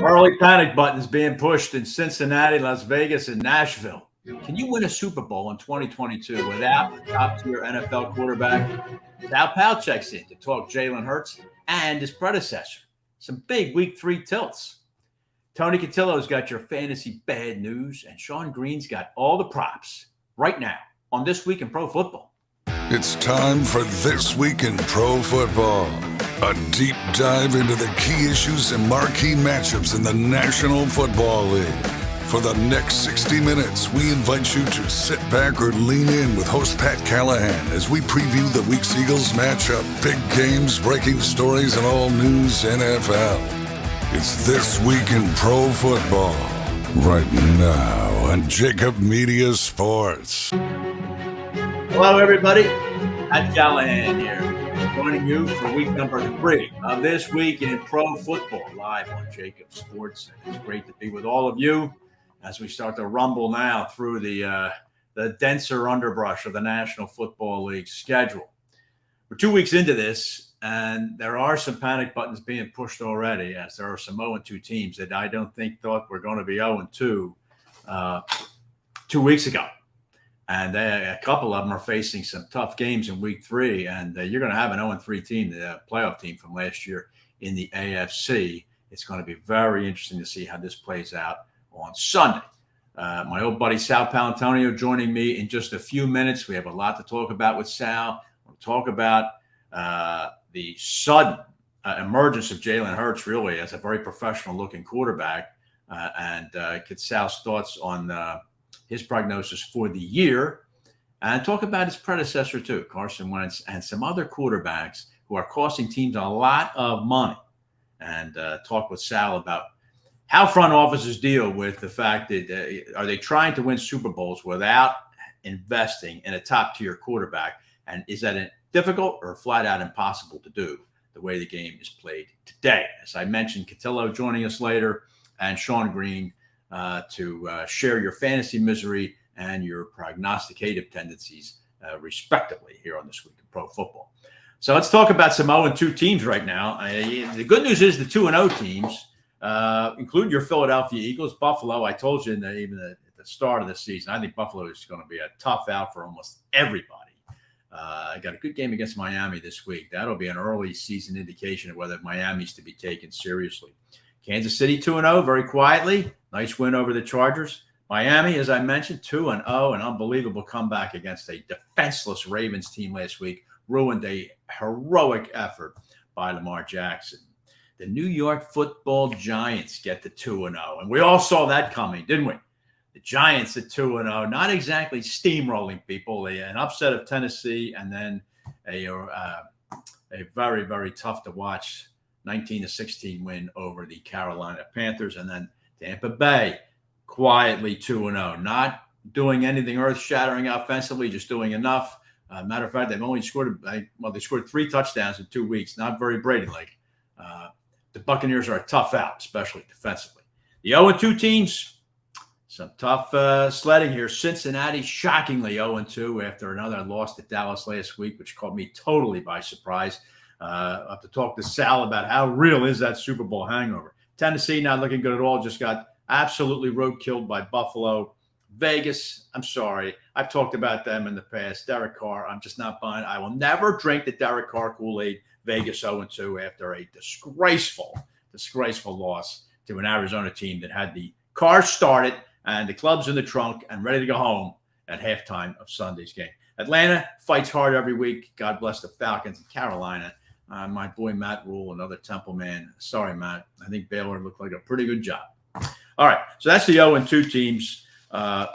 Early panic buttons being pushed in Cincinnati, Las Vegas, and Nashville. Can you win a Super Bowl in 2022 without a top-tier NFL quarterback? Sal Paolantonio checks in to talk Jalen Hurts and his predecessor. Some big Week 3 tilts. Tony Cutillo's got your fantasy bad news, and Sean Green's got all the props right now on This Week in Pro Football. It's time for This Week in Pro Football, a deep dive into the key issues and marquee matchups in the National Football League. For the next 60 minutes, we invite you to sit back or lean in with host Pat Callahan as we preview the week's Eagles matchup, big games, breaking stories, and all news NFL. It's This Week in Pro Football, right now on JAKIB Media Sports. Hello, everybody. Pat Callahan here, joining you for week number 3 of This Week in Pro Football, live on JAKIB Sports. It's great to be with all of you as we start to rumble now through the denser underbrush of the National Football League schedule. We're 2 weeks into this, and there are some panic buttons being pushed already, as there are some 0-2 teams that I don't think thought were going to be 0-2 2 weeks ago. And a couple of them are facing some tough games in Week 3, and you're going to have an 0-3 team, the playoff team from last year in the AFC. It's going to be very interesting to see how this plays out on Sunday. My old buddy Sal Paolantonio joining me in just a few minutes. We have a lot to talk about with Sal. We'll talk about the sudden emergence of Jalen Hurts, really, as a very professional-looking quarterback, and get Sal's thoughts on his prognosis for the year, and talk about his predecessor, too, Carson Wentz, and some other quarterbacks who are costing teams a lot of money, and talk with Sal about how front offices deal with the fact that are they trying to win Super Bowls without investing in a top-tier quarterback? And is that difficult or flat out impossible to do the way the game is played today? As I mentioned, Cutillo joining us later, and Sean Green to share your fantasy misery and your prognosticative tendencies, respectively, here on This Week in Pro Football. So let's talk about some 0-2 teams right now. The good news is the 2-0 teams include your Philadelphia Eagles. Buffalo, I told you even at the start of the season, I think Buffalo is going to be a tough out for almost everybody. I got a good game against Miami this week. That'll be an early season indication of whether Miami's to be taken seriously. Kansas City 2-0, very quietly. Nice win over the Chargers. Miami, as I mentioned, 2-0, an unbelievable comeback against a defenseless Ravens team last week. Ruined a heroic effort by Lamar Jackson. The New York Football Giants get to 2-0, and we all saw that coming, didn't we? The Giants at 2-0, not exactly steamrolling people. An upset of Tennessee, and then a very, very tough to watch 19-16 win over the Carolina Panthers, and then Tampa Bay quietly 2-0, not doing anything earth-shattering offensively, just doing enough. Matter of fact, they've only scored they scored 3 touchdowns in 2 weeks, not very Brady-like. The Buccaneers are a tough out, especially defensively. The 0-2 teams, some tough sledding here. Cincinnati, shockingly 0-2 after another loss to Dallas last week, which caught me totally by surprise. I have to talk to Sal about how real is that Super Bowl hangover. Tennessee not looking good at all, just got absolutely road-killed by Buffalo. Vegas, I'm sorry. I've talked about them in the past. Derek Carr, I'm just not buying. I will never drink the Derek Carr Kool-Aid. Vegas 0-2 after a disgraceful loss to an Arizona team that had the car started and the clubs in the trunk and ready to go home at halftime of Sunday's game. Atlanta fights hard every week. God bless the Falcons. And Carolina, my boy Matt Rule, another Temple man. Sorry, Matt. I think Baylor looked like a pretty good job. All right, so that's the 0-2 teams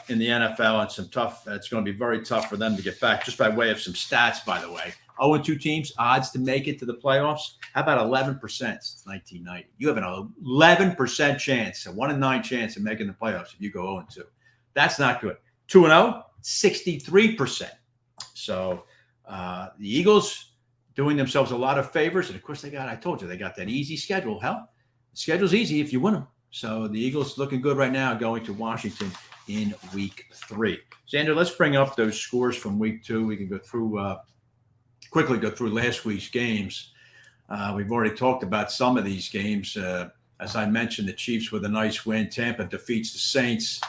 in the NFL, and some tough. It's going to be very tough for them to get back. Just by way of some stats, by the way, 0-2 teams, odds to make it to the playoffs. How about 11% since 1990? You have an 11% chance, a 1 in 9 chance of making the playoffs if you go 0-2. That's not good. 2-0, 63%. So the Eagles doing themselves a lot of favors, and of course I told you, they got that easy schedule. Hell, the schedule's easy if you win them. So the Eagles looking good right now, going to Washington in Week 3. Xander, let's bring up those scores from Week 2. We can go through quickly go through last week's games. We've already talked about some of these games. As I mentioned, the Chiefs with a nice win. Tampa defeats the Saints.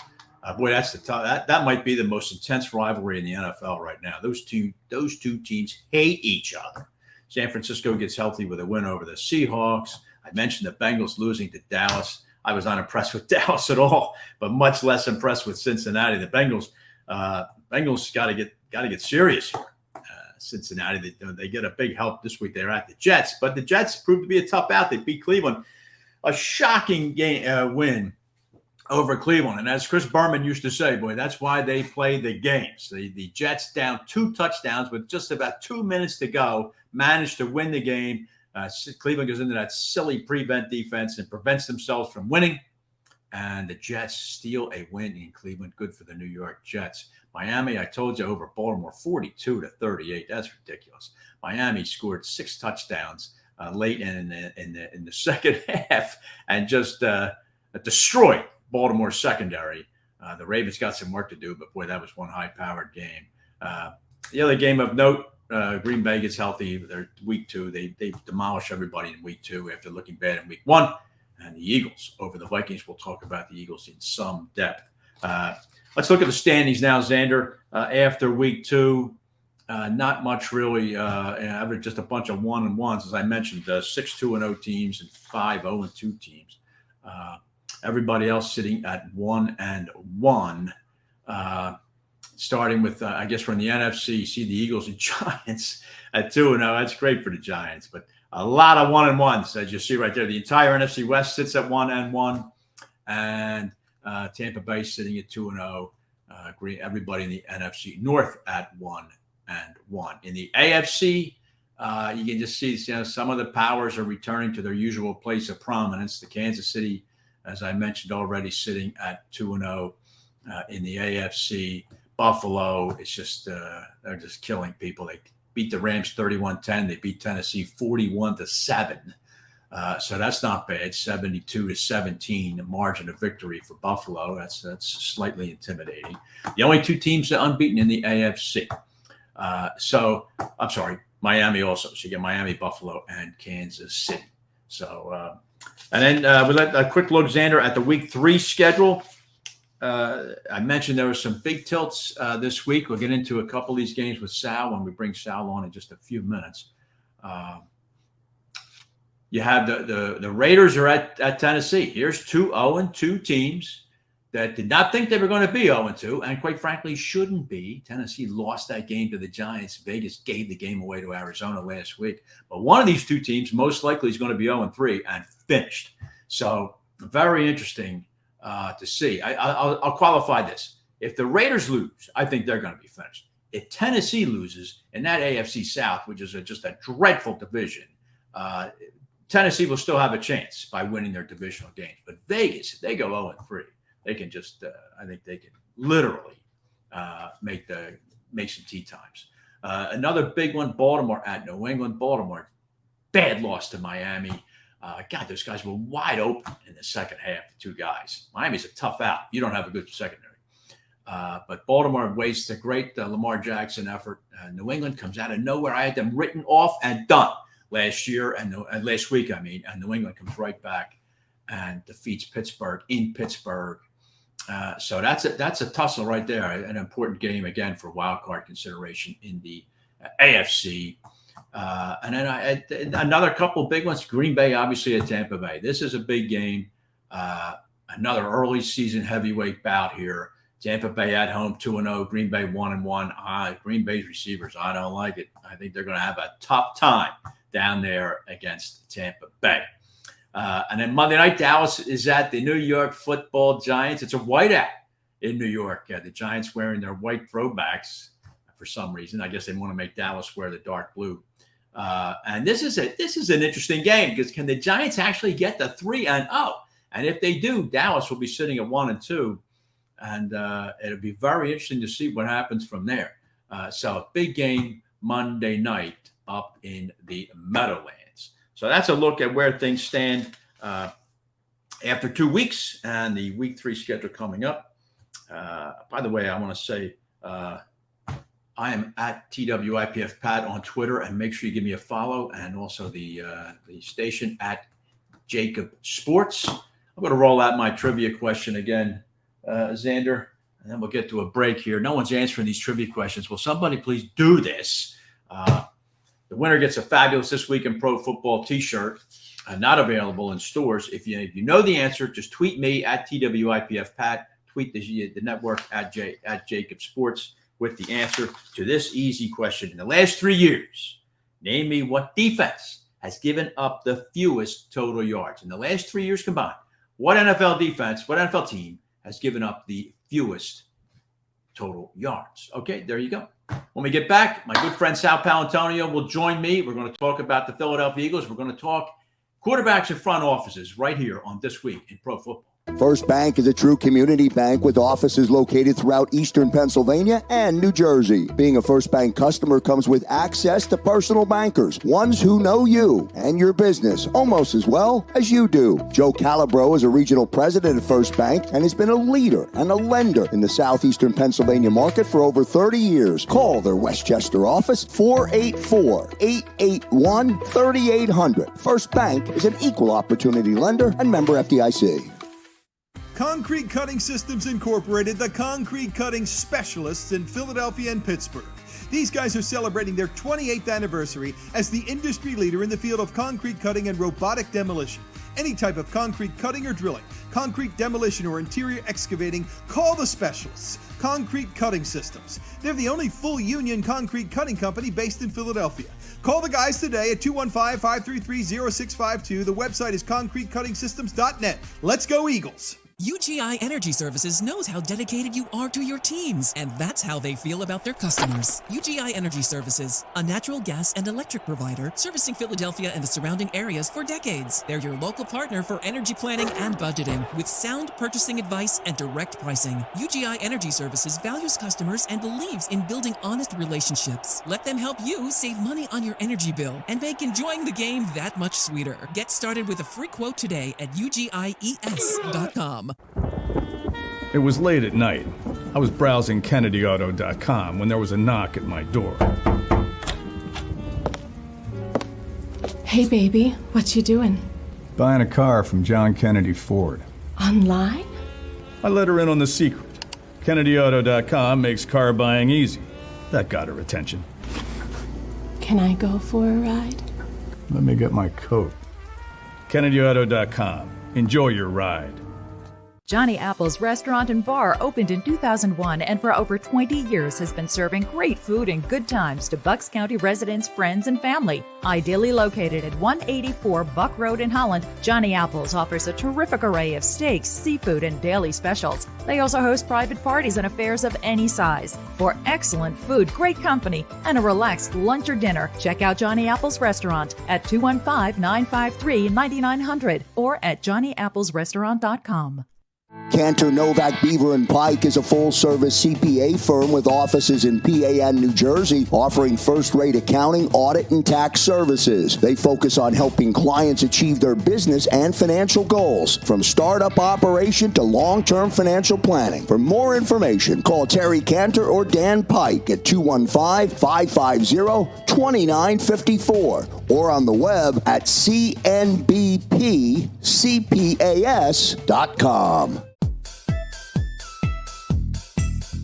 Boy, that's the tough. That might be the most intense rivalry in the NFL right now. Those two teams hate each other. San Francisco gets healthy with a win over the Seahawks. I mentioned the Bengals losing to Dallas. I was not impressed with Dallas at all, but much less impressed with Cincinnati. The Bengals got to get serious here. Cincinnati, they get a big help this week. They're at the Jets, but the Jets proved to be a tough out. They beat Cleveland, a shocking win over Cleveland. And as Chris Berman used to say, boy, that's why they play the games. The Jets down 2 touchdowns with just about 2 minutes to go, managed to win the game. Cleveland goes into that silly prevent defense and prevents themselves from winning. And the Jets steal a win in Cleveland. Good for the New York Jets. Miami, I told you, over Baltimore, 42-38. That's ridiculous. Miami scored 6 touchdowns late in the second half and just destroyed Baltimore's secondary. The Ravens got some work to do, but boy, that was one high-powered game. The other game of note, Green Bay gets healthy. They're week 2. They demolish everybody in week 2 after looking bad in week 1. And the Eagles over the Vikings. We'll talk about the Eagles in some depth. Let's look at the standings now, Xander. After week 2, not much really. Just a bunch of 1-1s, as I mentioned. 6 2-0 teams and 5 0-2 teams. Everybody else sitting at 1-1. Starting with, I guess, from the NFC, you see the Eagles and Giants at 2-0. That's great for the Giants, but a lot of 1-1s, as you see right there. The entire NFC West sits at 1-1, and Tampa Bay sitting at 2-0. Everybody in the NFC North at 1-1. In the AFC, you can just see some of the powers are returning to their usual place of prominence. The Kansas City, as I mentioned already, sitting at 2-0 in the AFC. Buffalo, it's just they're just killing people. They beat the Rams 31-10. They beat Tennessee 41-7. So that's not bad. 72-17, the margin of victory for Buffalo. That's slightly intimidating. The only 2 teams that are unbeaten in the AFC. So I'm sorry, Miami also. So you get Miami, Buffalo, and Kansas City. So and then we let a quick look, Xander, at the week 3 schedule. I mentioned there were some big tilts this week. We'll get into a couple of these games with Sal when we bring Sal on in just a few minutes. You have the Raiders are at Tennessee. Here's 2 0-2 teams that did not think they were going to be 0-2, and quite frankly shouldn't be. Tennessee lost that game to the Giants. Vegas gave the game away to Arizona last week. But one of these 2 teams most likely is going to be 0-3 and finished. So very interesting to see. I'll qualify this. If the Raiders lose, I think they're going to be finished. If Tennessee loses in that AFC South, which is just a dreadful division, Tennessee will still have a chance by winning their divisional games. But Vegas, if they go 0-3, they can just, I think they can literally make some tea times. Another big one, Baltimore at New England. Baltimore, bad loss to Miami. God, those guys were wide open in the second half, the 2 guys. Miami's a tough out. You don't have a good secondary. But Baltimore wastes a great Lamar Jackson effort. New England comes out of nowhere. I had them written off and done last year and last week, and New England comes right back and defeats Pittsburgh in Pittsburgh. So that's a tussle right there, an important game, again, for wild card consideration in the AFC. And then another couple big ones. Green Bay, obviously, at Tampa Bay. This is a big game. Another early season heavyweight bout here. Tampa Bay at home, 2-0. Green Bay 1-1. Green Bay's receivers, I don't like it. I think they're going to have a tough time down there against Tampa Bay. And then Monday night, Dallas is at the New York Football Giants. It's a whiteout in New York. The Giants wearing their white throwbacks for some reason. I guess they want to make Dallas wear the dark blue. And this is an interesting game because can the Giants actually get the 3-0? And if they do, Dallas will be sitting at 1-2, and it'll be very interesting to see what happens from there. So a big game Monday night up in the Meadowlands. So that's a look at where things stand after 2 weeks and the week 3 schedule coming up. By the way, I want to say I am at TWIPF Pat on Twitter, and make sure you give me a follow, and also the station at JAKIB Sports. I'm going to roll out my trivia question again, Xander, and then we'll get to a break here. No one's answering these trivia questions. Will somebody please do this? The winner gets a fabulous This Week in Pro Football t-shirt, not available in stores. If you know the answer, just tweet me at TWIPF Pat. Tweet the network at JAKIB Sports with the answer to this easy question. In the last 3 years, name me what defense has given up the fewest total yards. In the last 3 years combined, what NFL team has given up the fewest total yards? Okay, there you go. When we get back, my good friend Sal Paolantonio will join me. We're going to talk about the Philadelphia Eagles. We're going to talk quarterbacks and front offices right here on This Week in Pro Football. First Bank is a true community bank with offices located throughout eastern Pennsylvania and New Jersey. Being a First Bank customer comes with access to personal bankers, ones who know you and your business almost as well as you do. Joe Calabro is a regional president of First Bank and has been a leader and a lender in the southeastern Pennsylvania market for over 30 years. Call their Westchester office, 484-881-3800. First Bank is an equal opportunity lender and member FDIC. Concrete Cutting Systems Incorporated, the concrete cutting specialists in Philadelphia and Pittsburgh. These guys are celebrating their 28th anniversary as the industry leader in the field of concrete cutting and robotic demolition. Any type of concrete cutting or drilling, concrete demolition or interior excavating, call the specialists. Concrete Cutting Systems. They're the only full union concrete cutting company based in Philadelphia. Call the guys today at 215-533-0652. The website is concretecuttingsystems.net. Let's go Eagles! UGI Energy Services knows how dedicated you are to your teams, and that's how they feel about their customers. UGI Energy Services, a natural gas and electric provider servicing Philadelphia and the surrounding areas for decades. They're your local partner for energy planning and budgeting with sound purchasing advice and direct pricing. UGI Energy Services values customers and believes in building honest relationships. Let them help you save money on your energy bill and make enjoying the game that much sweeter. Get started with a free quote today at ugies.com. It was late at night. I was browsing KennedyAuto.com when there was a knock at my door. Hey, baby, what you doing? Buying a car from John Kennedy Ford. Online? I let her in on the secret. KennedyAuto.com makes car buying easy. That got her attention. Can I go for a ride? Let me get my coat. KennedyAuto.com. Enjoy your ride. Johnny Apple's Restaurant and Bar opened in 2001 and for over 20 years has been serving great food and good times to Bucks County residents, friends, and family. Ideally located at 184 Buck Road in Holland, Johnny Apple's offers a terrific array of steaks, seafood, and daily specials. They also host private parties and affairs of any size. For excellent food, great company, and a relaxed lunch or dinner, check out Johnny Apple's Restaurant at 215-953-9900 or at johnnyapplesrestaurant.com. Cantor, Novak, Beaver & Pike is a full-service CPA firm with offices in PA and New Jersey, offering first-rate accounting, audit, and tax services. They focus on helping clients achieve their business and financial goals, from startup operation to long-term financial planning. For more information, call Terry Cantor or Dan Pike at 215-550-2954 or on the web at cnbpcpas.com.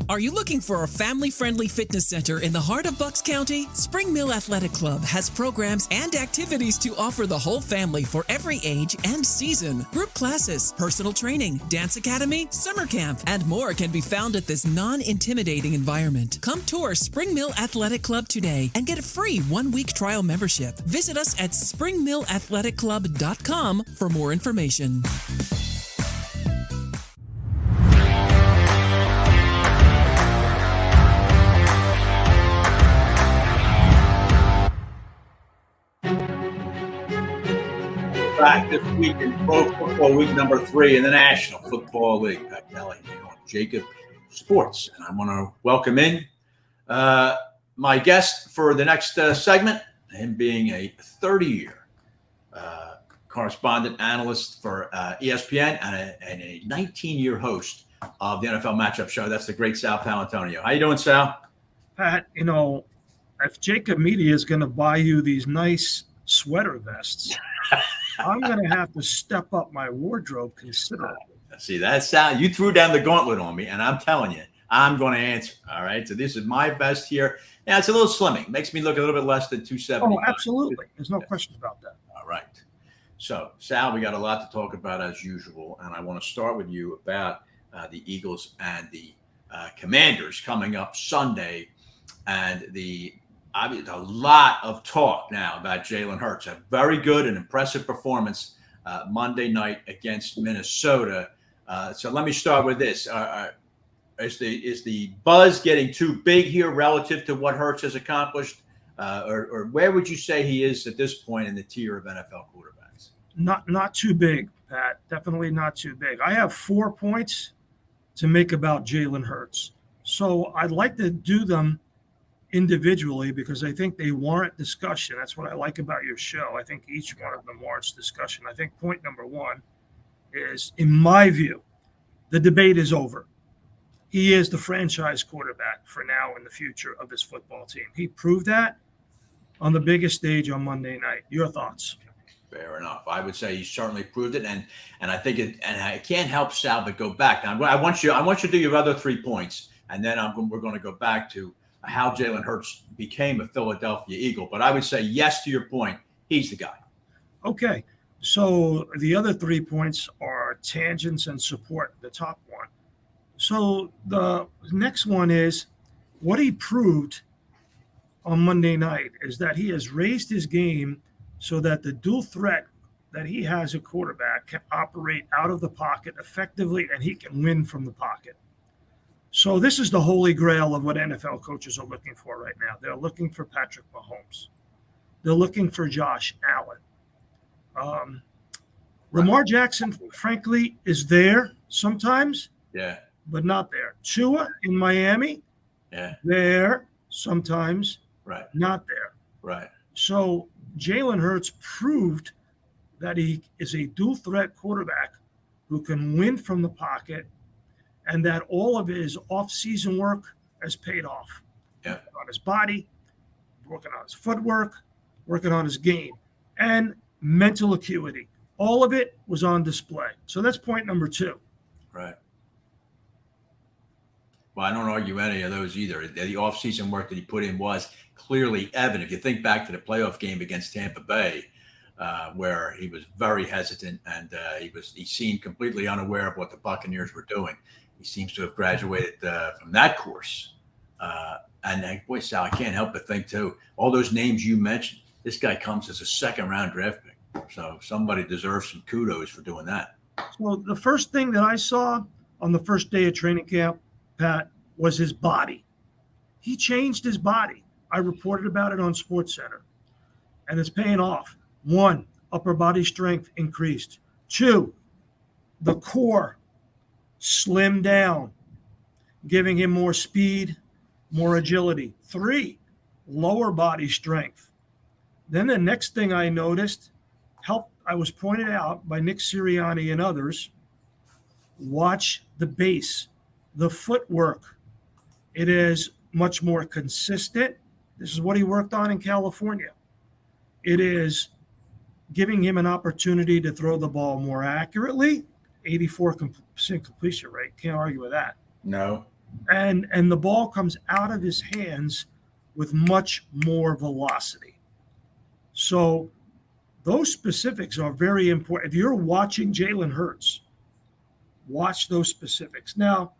Are you looking for a family-friendly fitness center in the heart of Bucks County? Spring Mill Athletic Club has programs and activities to offer the whole family for every age and season. Group classes, personal training, dance academy, summer camp, and more can be found at this non-intimidating environment. Come tour Spring Mill Athletic Club today and get a free 1-week trial membership. Visit us at springmillathletic.com for more information. Back this week in Pro Football Week number 3 in the National Football League. Pat Callahan on JAKIB Sports. And I want to welcome in my guest for the next segment, him being a 30-year correspondent analyst for ESPN and a 19-year host of the NFL Matchup Show. That's the great Sal Paolantonio. How you doing, Sal? Pat, if JAKIB Media is going to buy you these nice sweater vests, I'm going to have to step up my wardrobe considerably. See, that's Sal. You threw down the gauntlet on me, and I'm telling you, I'm going to answer. All right. So this is my vest here. Now it's a little slimming. Makes me look a little bit less than 270. Oh, absolutely. There's no question about that. All right. So, Sal, we got a lot to talk about as usual, and I want to start with you about the Eagles and the Commanders coming up Sunday, and a lot of talk now about Jalen Hurts. A very good and impressive performance Monday night against Minnesota. So let me start with this. Is the buzz getting too big here relative to what Hurts has accomplished? Or where would you say he is at this point in the tier of NFL quarterbacks? Not too big, Pat. Definitely not too big. I have 4 points to make about Jalen Hurts. So I'd like to do them individually because I think they warrant discussion. That's what I like about your show. I think each one of them warrants discussion. I think point number one is, in my view, the debate is over. He is the franchise quarterback for now and the future of this football team. He proved that on the biggest stage on Monday night. Your thoughts? Fair enough. I would say he certainly proved it, and I think it. And I can't help Sal but go back. Now, I want you to do your other 3 points, and then we're going to go back to how Jalen Hurts became a Philadelphia Eagle. But I would say yes to your point. He's the guy. Okay. So the other 3 points are tangents and support the top one. So the next one is what he proved on Monday night is that he has raised his game so that the dual threat that he has at quarterback can operate out of the pocket effectively and he can win from the pocket. So this is the holy grail of what NFL coaches are looking for right now. They're looking for Patrick Mahomes. They're looking for Josh Allen. Lamar Jackson, frankly, is there sometimes. Yeah. But not there. Tua in Miami, there sometimes, right? Not there, right? So Jalen Hurts proved that he is a dual threat quarterback who can win from the pocket, and that all of his off-season work has paid off. Yeah, working on his body, working on his footwork, working on his game, and mental acuity. All of it was on display. So that's point number 2. Right. Well, I don't argue any of those either. The offseason work that he put in was clearly evident. If you think back to the playoff game against Tampa Bay, where he was very hesitant and he seemed completely unaware of what the Buccaneers were doing. He seems to have graduated from that course. And boy, Sal, I can't help but think too, all those names you mentioned, this guy comes as a second-round draft pick. So somebody deserves some kudos for doing that. Well, the first thing that I saw on the first day of training camp, Pat, was his body. He changed his body. I reported about it on SportsCenter, and it's paying off. 1, upper body strength increased. 2, the core slimmed down, giving him more speed, more agility. 3, lower body strength. Then the next thing I noticed, I was pointed out by Nick Sirianni and others, watch the base. The footwork, it is much more consistent. This is what he worked on in California. It is giving him an opportunity to throw the ball more accurately, 84% completion rate. Can't argue with that. No. And the ball comes out of his hands with much more velocity. So those specifics are very important. If you're watching Jalen Hurts, watch those specifics. Now,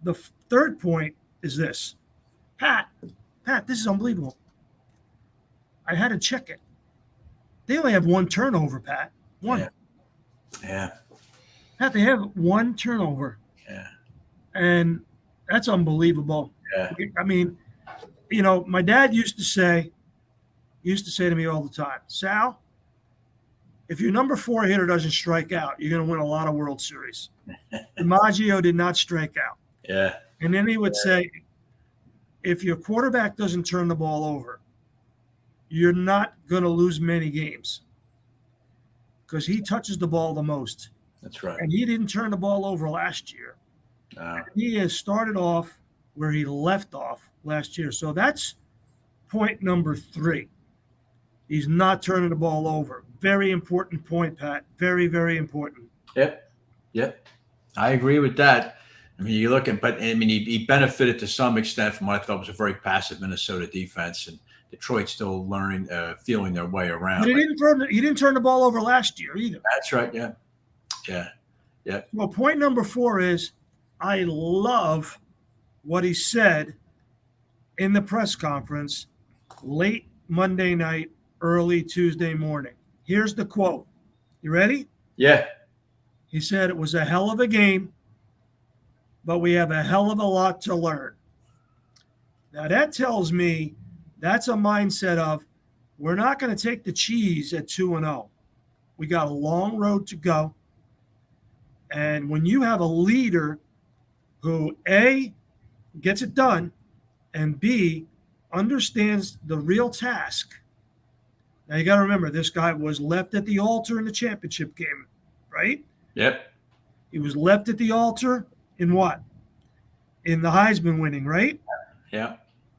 the third point is this. Pat, this is unbelievable. I had to check it. They only have 1 turnover, Pat. 1. Yeah. Pat, they have 1 turnover. Yeah. And that's unbelievable. Yeah. I mean, my dad used to say to me all the time, Sal, if your number 4 hitter doesn't strike out, you're going to win a lot of World Series. DiMaggio did not strike out. Yeah. And then he would say, if your quarterback doesn't turn the ball over, you're not going to lose many games because he touches the ball the most. That's right. And he didn't turn the ball over last year. He has started off where he left off last year. So that's point number 3. He's not turning the ball over. Very important point, Pat. Very, very important. Yep. I agree with that. I mean, you look at, but I mean, he benefited to some extent from what I thought was a very passive Minnesota defense, and Detroit still learning, feeling their way around. But he didn't turn the ball over last year either. That's right. Yeah. Well, point number 4 is I love what he said in the press conference late Monday night, early Tuesday morning. Here's the quote. You ready? Yeah. He said it was a hell of a game, but we have a hell of a lot to learn. Now that tells me that's a mindset of we're not going to take the cheese at 2-0. We got a long road to go. And when you have a leader who A, gets it done, and B, understands the real task. Now you got to remember, this guy was left at the altar in the championship game, right? Yep. He was left at the altar in what? In the Heisman winning, right? Yeah.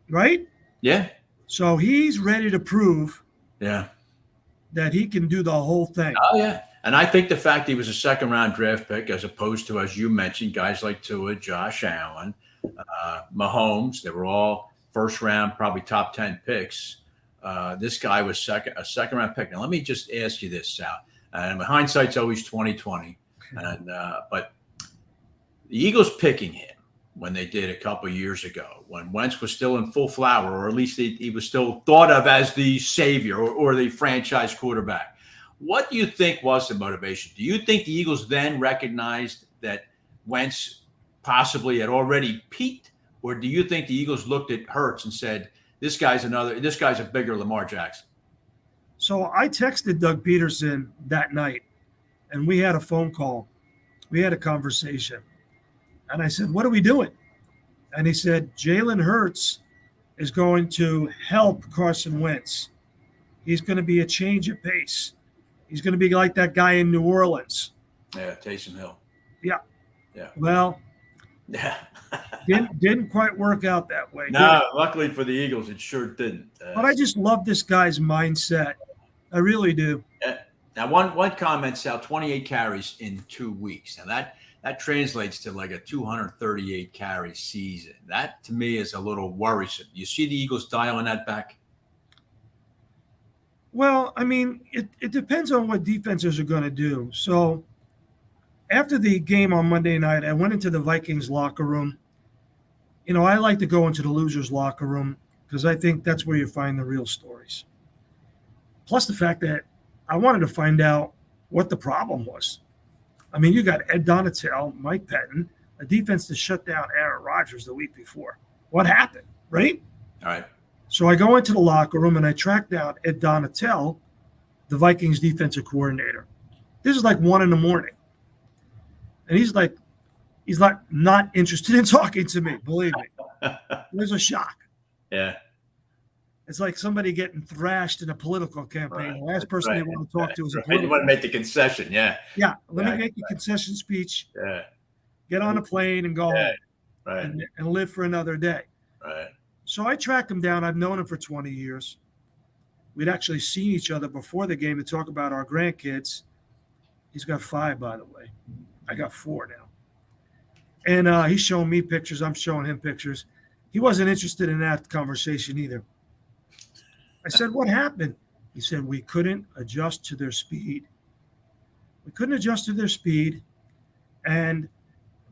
Right? Yeah. So he's ready to prove that he can do the whole thing. Oh, yeah. And I think the fact he was a second-round draft pick, as opposed to, as you mentioned, guys like Tua, Josh Allen, Mahomes, they were all first-round, probably top 10 picks. This guy was a second-round pick. Now, let me just ask you this, Sal. And hindsight's always 20/20. But the Eagles picking him when they did a couple of years ago, when Wentz was still in full flower, or at least he was still thought of as the savior or the franchise quarterback. What do you think was the motivation? Do you think the Eagles then recognized that Wentz possibly had already peaked, or do you think the Eagles looked at Hurts and said, this guy's a bigger Lamar Jackson? So I texted Doug Peterson that night, and we had a phone call. We had a conversation. And I said, what are we doing? And he said, Jalen Hurts is going to help Carson Wentz. He's going to be a change of pace. He's going to be like that guy in New Orleans. Yeah, Taysom Hill. Yeah. Well, didn't quite work out that way. No, luckily for the Eagles, it sure didn't. But I just love this guy's mindset. I really do. Now, one comment, Sal, 28 carries in 2 weeks. Now, that translates to like a 238 carry season. That, to me, is a little worrisome. You see the Eagles dialing that back? Well, I mean, it depends on what defenses are going to do. So after the game on Monday night, I went into the Vikings locker room. You know, I like to go into the losers' locker room because I think that's where you find the real stories. Plus the fact that I wanted to find out what the problem was. I mean, you got Ed Donatel, Mike Pettin, a defense that shut down Aaron Rodgers the week before. What happened, right? All right. So I go into the locker room and I track down Ed Donatel, the Vikings defensive coordinator. This is like 1 a.m. And he's like not interested in talking to me, believe me. It was a shock. Yeah. It's like somebody getting thrashed in a political campaign. Right. The last person they want to talk to is a You political. want to make the concession, yeah. Yeah, let me make a concession speech. Yeah. Get on a plane and go home. Right. And live for another day. Right. So I track him down. I've known him for 20 years. We'd actually seen each other before the game to talk about our grandkids. He's got 5, by the way. I got 4 now. And he's showing me pictures. I'm showing him pictures. He wasn't interested in that conversation either. I said, what happened? He said, we couldn't adjust to their speed. We couldn't adjust to their speed, and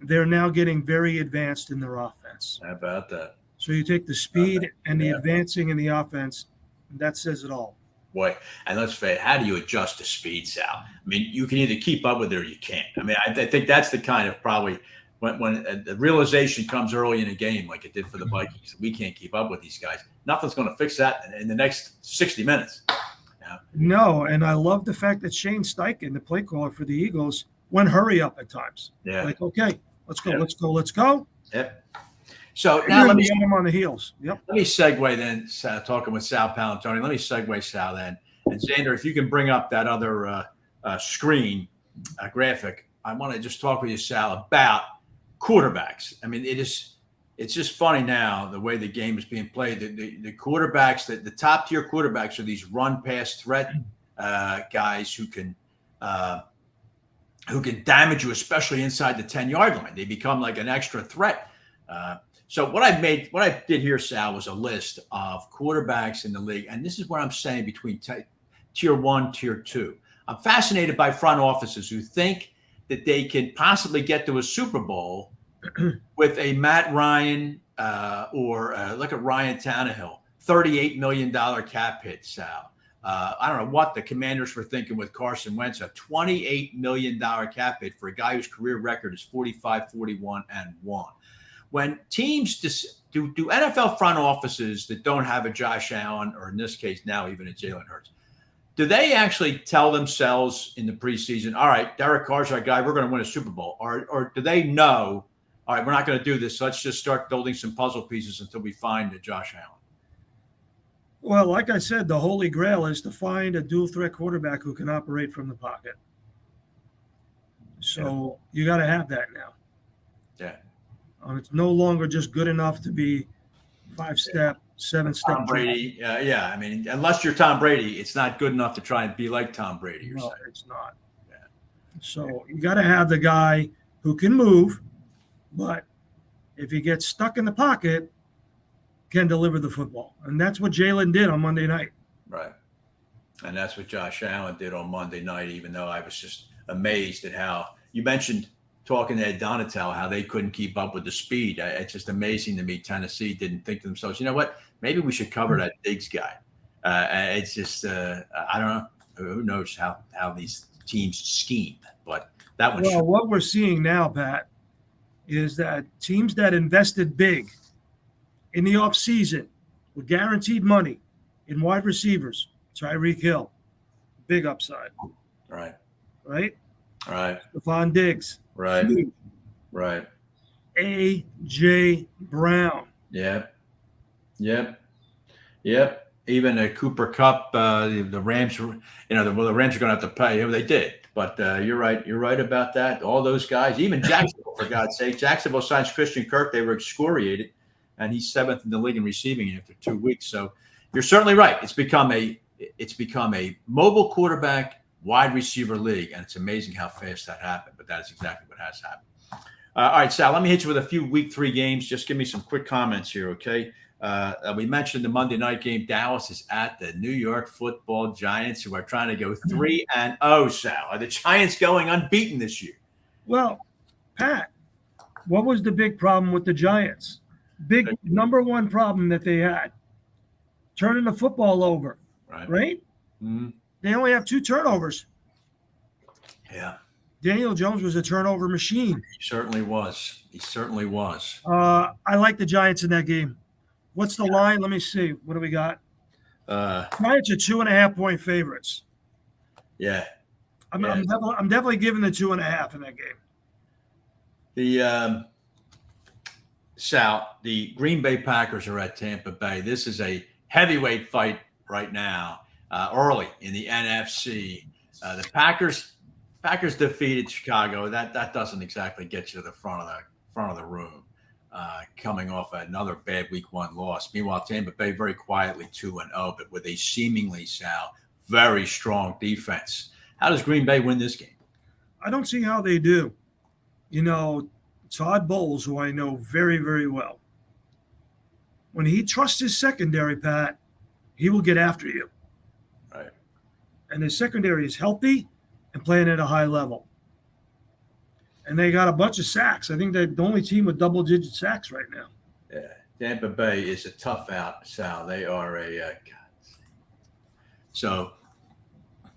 they're now getting very advanced in their offense. How about that? So you take the speed and the advancing in the offense, and that says it all. Boy, and let's face it, how do you adjust to speed, Sal? I mean, you can either keep up with it or you can't. I mean, I think that's the kind of probably when the realization comes early in a game like it did for the Vikings, we can't keep up with these guys. Nothing's going to fix that in the next 60 minutes. Yeah. No, and I love the fact that Shane Steichen, the play caller for the Eagles, went hurry up at times. Yeah. Like, okay, let's go. Yep. So now let me get him on the heels. Yep. Let me segue then, talking with Sal Paolantonio. Let me segue, Sal, then. And Xander, if you can bring up that other screen graphic, I want to just talk with you, Sal, about quarterbacks. I mean, it it's just funny now the way the game is being played. The quarterbacks, the top tier quarterbacks are these run pass threat guys who can damage you, especially inside the 10-yard line. They become like an extra threat. So what I did here, Sal, was a list of quarterbacks in the league, and this is what I'm saying between tier 1, tier 2. I'm fascinated by front offices who think that they can possibly get to a Super Bowl with a Matt Ryan or look at Ryan Tannehill, $38 million cap hit, Sal. I don't know what the Commanders were thinking with Carson Wentz, a $28 million cap hit for a guy whose career record is 45-41-1. When teams do NFL front offices that don't have a Josh Allen, or in this case now even a Jalen Hurts, do they actually tell themselves in the preseason, all right, Derek Carr's our guy, we're going to win a Super Bowl? Or do they know, all right, we're not going to do this, so let's just start building some puzzle pieces until we find a Josh Allen? Well, like I said, the holy grail is to find a dual threat quarterback who can operate from the pocket. So you got to have that now. Yeah. It's no longer just good enough to be 5-step, 7-step. Tom Brady, I mean, unless you're Tom Brady, it's not good enough to try and be like Tom Brady. You're saying. It's not. Yeah. So you got to have the guy who can move, but if he gets stuck in the pocket, can deliver the football. And that's what Jalen did on Monday night. Right. And that's what Josh Allen did on Monday night, even though I was just amazed at how you mentioned talking to Ed Donatell, how they couldn't keep up with the speed. It's just amazing to me. Tennessee didn't think to themselves, you know what, maybe we should cover that Diggs guy. It's just, I don't know. Who knows how these teams scheme, but that one. Well, what we're seeing now, Pat, is that teams that invested big in the offseason with guaranteed money in wide receivers, Tyreek Hill, big upside. Right. Right? Right. Stephon Diggs. Right. Huge. Right. A.J. Brown. Yep. Even a Cooper Kupp, the Rams, the Rams are going to have to pay. They did. But you're right. You're right about that. All those guys, even Jacksonville, for God's sake. Jacksonville signs Christian Kirk. They were excoriated, and he's 7th in the league in receiving after 2 weeks. So you're certainly right. It's become a mobile quarterback wide receiver league, and it's amazing how fast that happened. But that is exactly what has happened. All right, Sal, let me hit you with a few Week 3 games. Just give me some quick comments here, okay? We mentioned the Monday night game. Dallas is at the New York Football Giants, who are trying to go 3-0, Sal. Are the Giants going unbeaten this year? Well, Pat, what was the big problem with the Giants? Big number one problem that they had, turning the football over, right? Mm-hmm. They only have 2 turnovers. Yeah. Daniel Jones was a turnover machine. He certainly was. I like the Giants in that game. What's the line? Let me see. What do we got? Giants are 2.5-point favorites. Yeah. I'm definitely giving the 2.5 in that game. The Sal, the Green Bay Packers are at Tampa Bay. This is a heavyweight fight right now, early in the NFC. The Packers defeated Chicago. That doesn't exactly get you to the front of the room. Coming off another bad Week 1 loss. Meanwhile, Tampa Bay very quietly 2-0, but with a seemingly, Sal, very strong defense. How does Green Bay win this game? I don't see how they do. Todd Bowles, who I know very, very well, when he trusts his secondary, Pat, he will get after you. Right. And his secondary is healthy and playing at a high level. And they got a bunch of sacks. I think they're the only team with double-digit sacks right now. Yeah, Tampa Bay is a tough out, Sal. They are so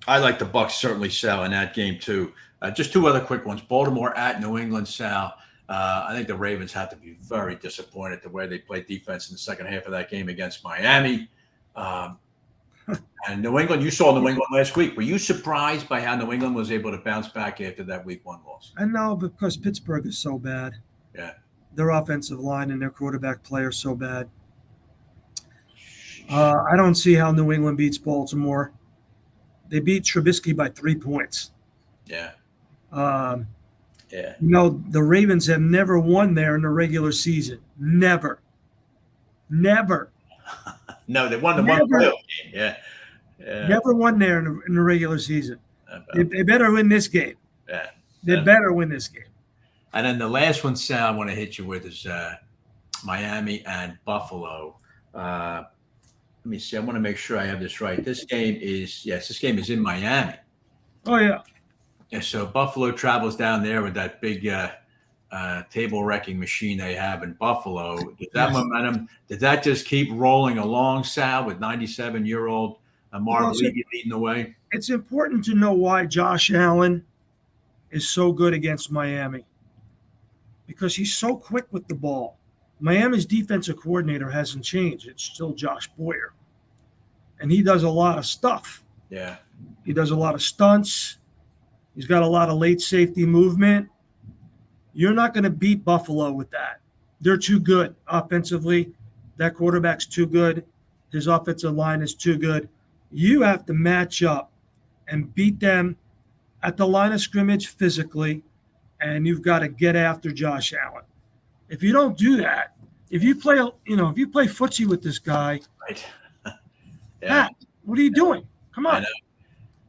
I like the Bucs certainly, Sal, in that game too. Just 2 other quick ones. Baltimore at New England, Sal. I think the Ravens have to be very disappointed the way they played defense in the second half of that game against Miami. And New England, you saw New England last week. Were you surprised by how New England was able to bounce back after that Week 1 loss? I know, because Pittsburgh is so bad. Yeah. Their offensive line and their quarterback play are so bad. I don't see how New England beats Baltimore. They beat Trubisky by 3 points. Yeah. Yeah. You know, the Ravens have never won there in the regular season. Never. No, they won the one playoff game. Yeah. Never won there in the regular season. They better win this game. Yeah. They better win this game. And then the last one, Sal, I want to hit you with is Miami and Buffalo. Let me see. I want to make sure I have this right. This game is in Miami. Oh, yeah. Yeah, so Buffalo travels down there with that big table wrecking machine they have in Buffalo. Did that just keep rolling along, Sal, with 97-year-old Marv Levy leading the way? It's important to know why Josh Allen is so good against Miami, because he's so quick with the ball. Miami's defensive coordinator hasn't changed. It's still Josh Boyer. And he does a lot of stuff. Yeah. He does a lot of stunts. He's got a lot of late safety movement. You're not going to beat Buffalo with that. They're too good offensively. That quarterback's too good. His offensive line is too good. You have to match up and beat them at the line of scrimmage physically, and you've got to get after Josh Allen. If you don't do that, if you play footsie with this guy, right? Pat, what are you doing? Come on. I know.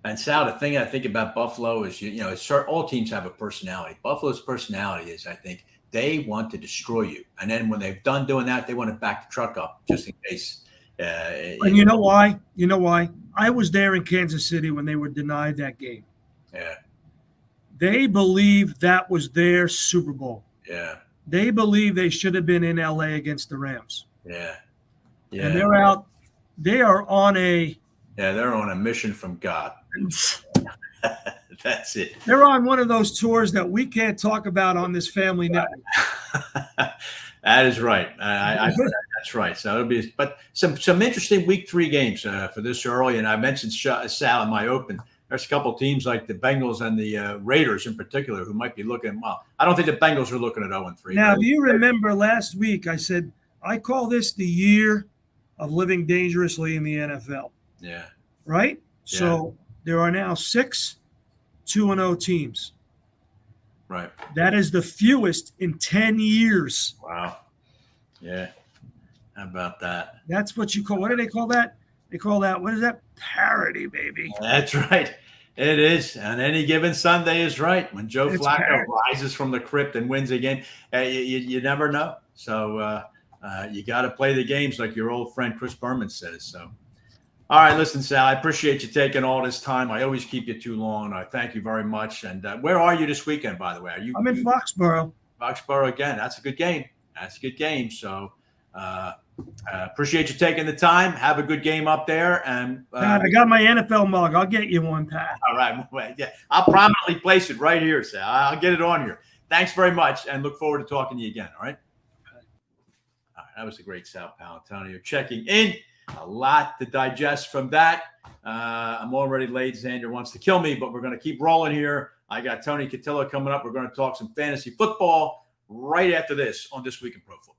And Sal, the thing I think about Buffalo is, all teams have a personality. Buffalo's personality is, I think, they want to destroy you, and then when they've done doing that, they want to back the truck up just in case. And you know why? You know why? I was there in Kansas City when they were denied that game. Yeah. They believe that was their Super Bowl. Yeah. They believe they should have been in LA against the Rams. Yeah. Yeah. And they're out. They are on a. Yeah, they're on a mission from God. That's it. They're on one of those tours that we can't talk about on this family network. That is right. That's right. So it'll be, but some interesting week 3 games for this early. And I mentioned Sal in my open. There's a couple of teams like the Bengals and the Raiders in particular who might be looking. Well, I don't think the Bengals are looking at 0-3. Now, if you remember last week, I said I call this the year of living dangerously in the NFL. Yeah. Right. Yeah. So there are now 6 2-0 teams. Right. That is the fewest in 10 years. Wow. Yeah. How about that? That's what you call – what do they call that? They call that – what is that? Parity, baby. That's right. It is. And any given Sunday is right. When Joe Flacco rises from the crypt and wins a game, you never know. So you got to play the games like your old friend Chris Berman says. So, all right, listen, Sal, I appreciate you taking all this time. I always keep you too long. I thank you very much. And where are you this weekend, by the way? I'm in Foxborough. Foxborough again. That's a good game. So appreciate you taking the time. Have a good game up there. And Pat, I got my NFL mug. I'll get you one, Pat. All right. Yeah, I'll prominently place it right here, Sal. I'll get it on here. Thanks very much, and look forward to talking to you again. All right. All right, that was the great Sal Paolantonio checking in. A lot to digest from that. I'm already late. Xander wants to kill me, but we're going to keep rolling here. I got Tony Cutillo coming up. We're going to talk some fantasy football right after this on This Week in Pro Football.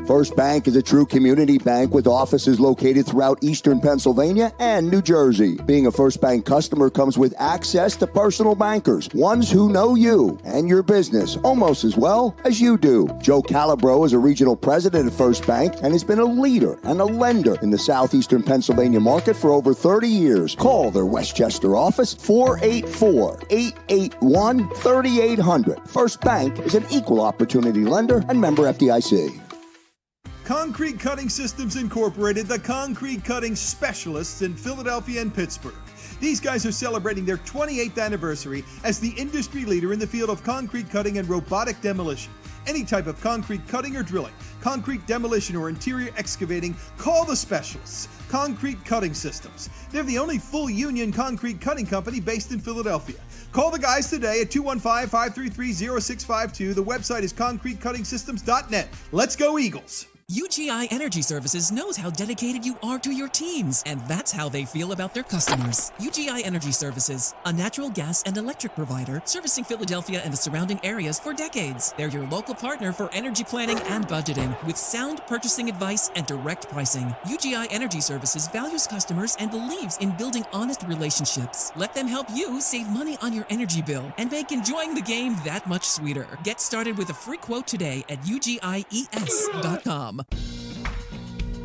First Bank is a true community bank with offices located throughout eastern Pennsylvania and New Jersey. Being a First Bank customer comes with access to personal bankers, ones who know you and your business almost as well as you do. Joe Calabro is a regional president of First Bank and has been a leader and a lender in the southeastern Pennsylvania market for over 30 years. Call their Westchester office, 484-881-3800. First Bank is an equal opportunity lender and member FDIC. Concrete Cutting Systems Incorporated, the concrete cutting specialists in Philadelphia and Pittsburgh. These guys are celebrating their 28th anniversary as the industry leader in the field of concrete cutting and robotic demolition. Any type of concrete cutting or drilling, concrete demolition or interior excavating, call the specialists. Concrete Cutting Systems. They're the only full union concrete cutting company based in Philadelphia. Call the guys today at 215-533-0652. The website is concretecuttingsystems.net. Let's go, Eagles. UGI Energy Services knows how dedicated you are to your teams, and that's how they feel about their customers. UGI Energy Services, a natural gas and electric provider servicing Philadelphia and the surrounding areas for decades. They're your local partner for energy planning and budgeting with sound purchasing advice and direct pricing. UGI Energy Services values customers and believes in building honest relationships. Let them help you save money on your energy bill and make enjoying the game that much sweeter. Get started with a free quote today at ugies.com.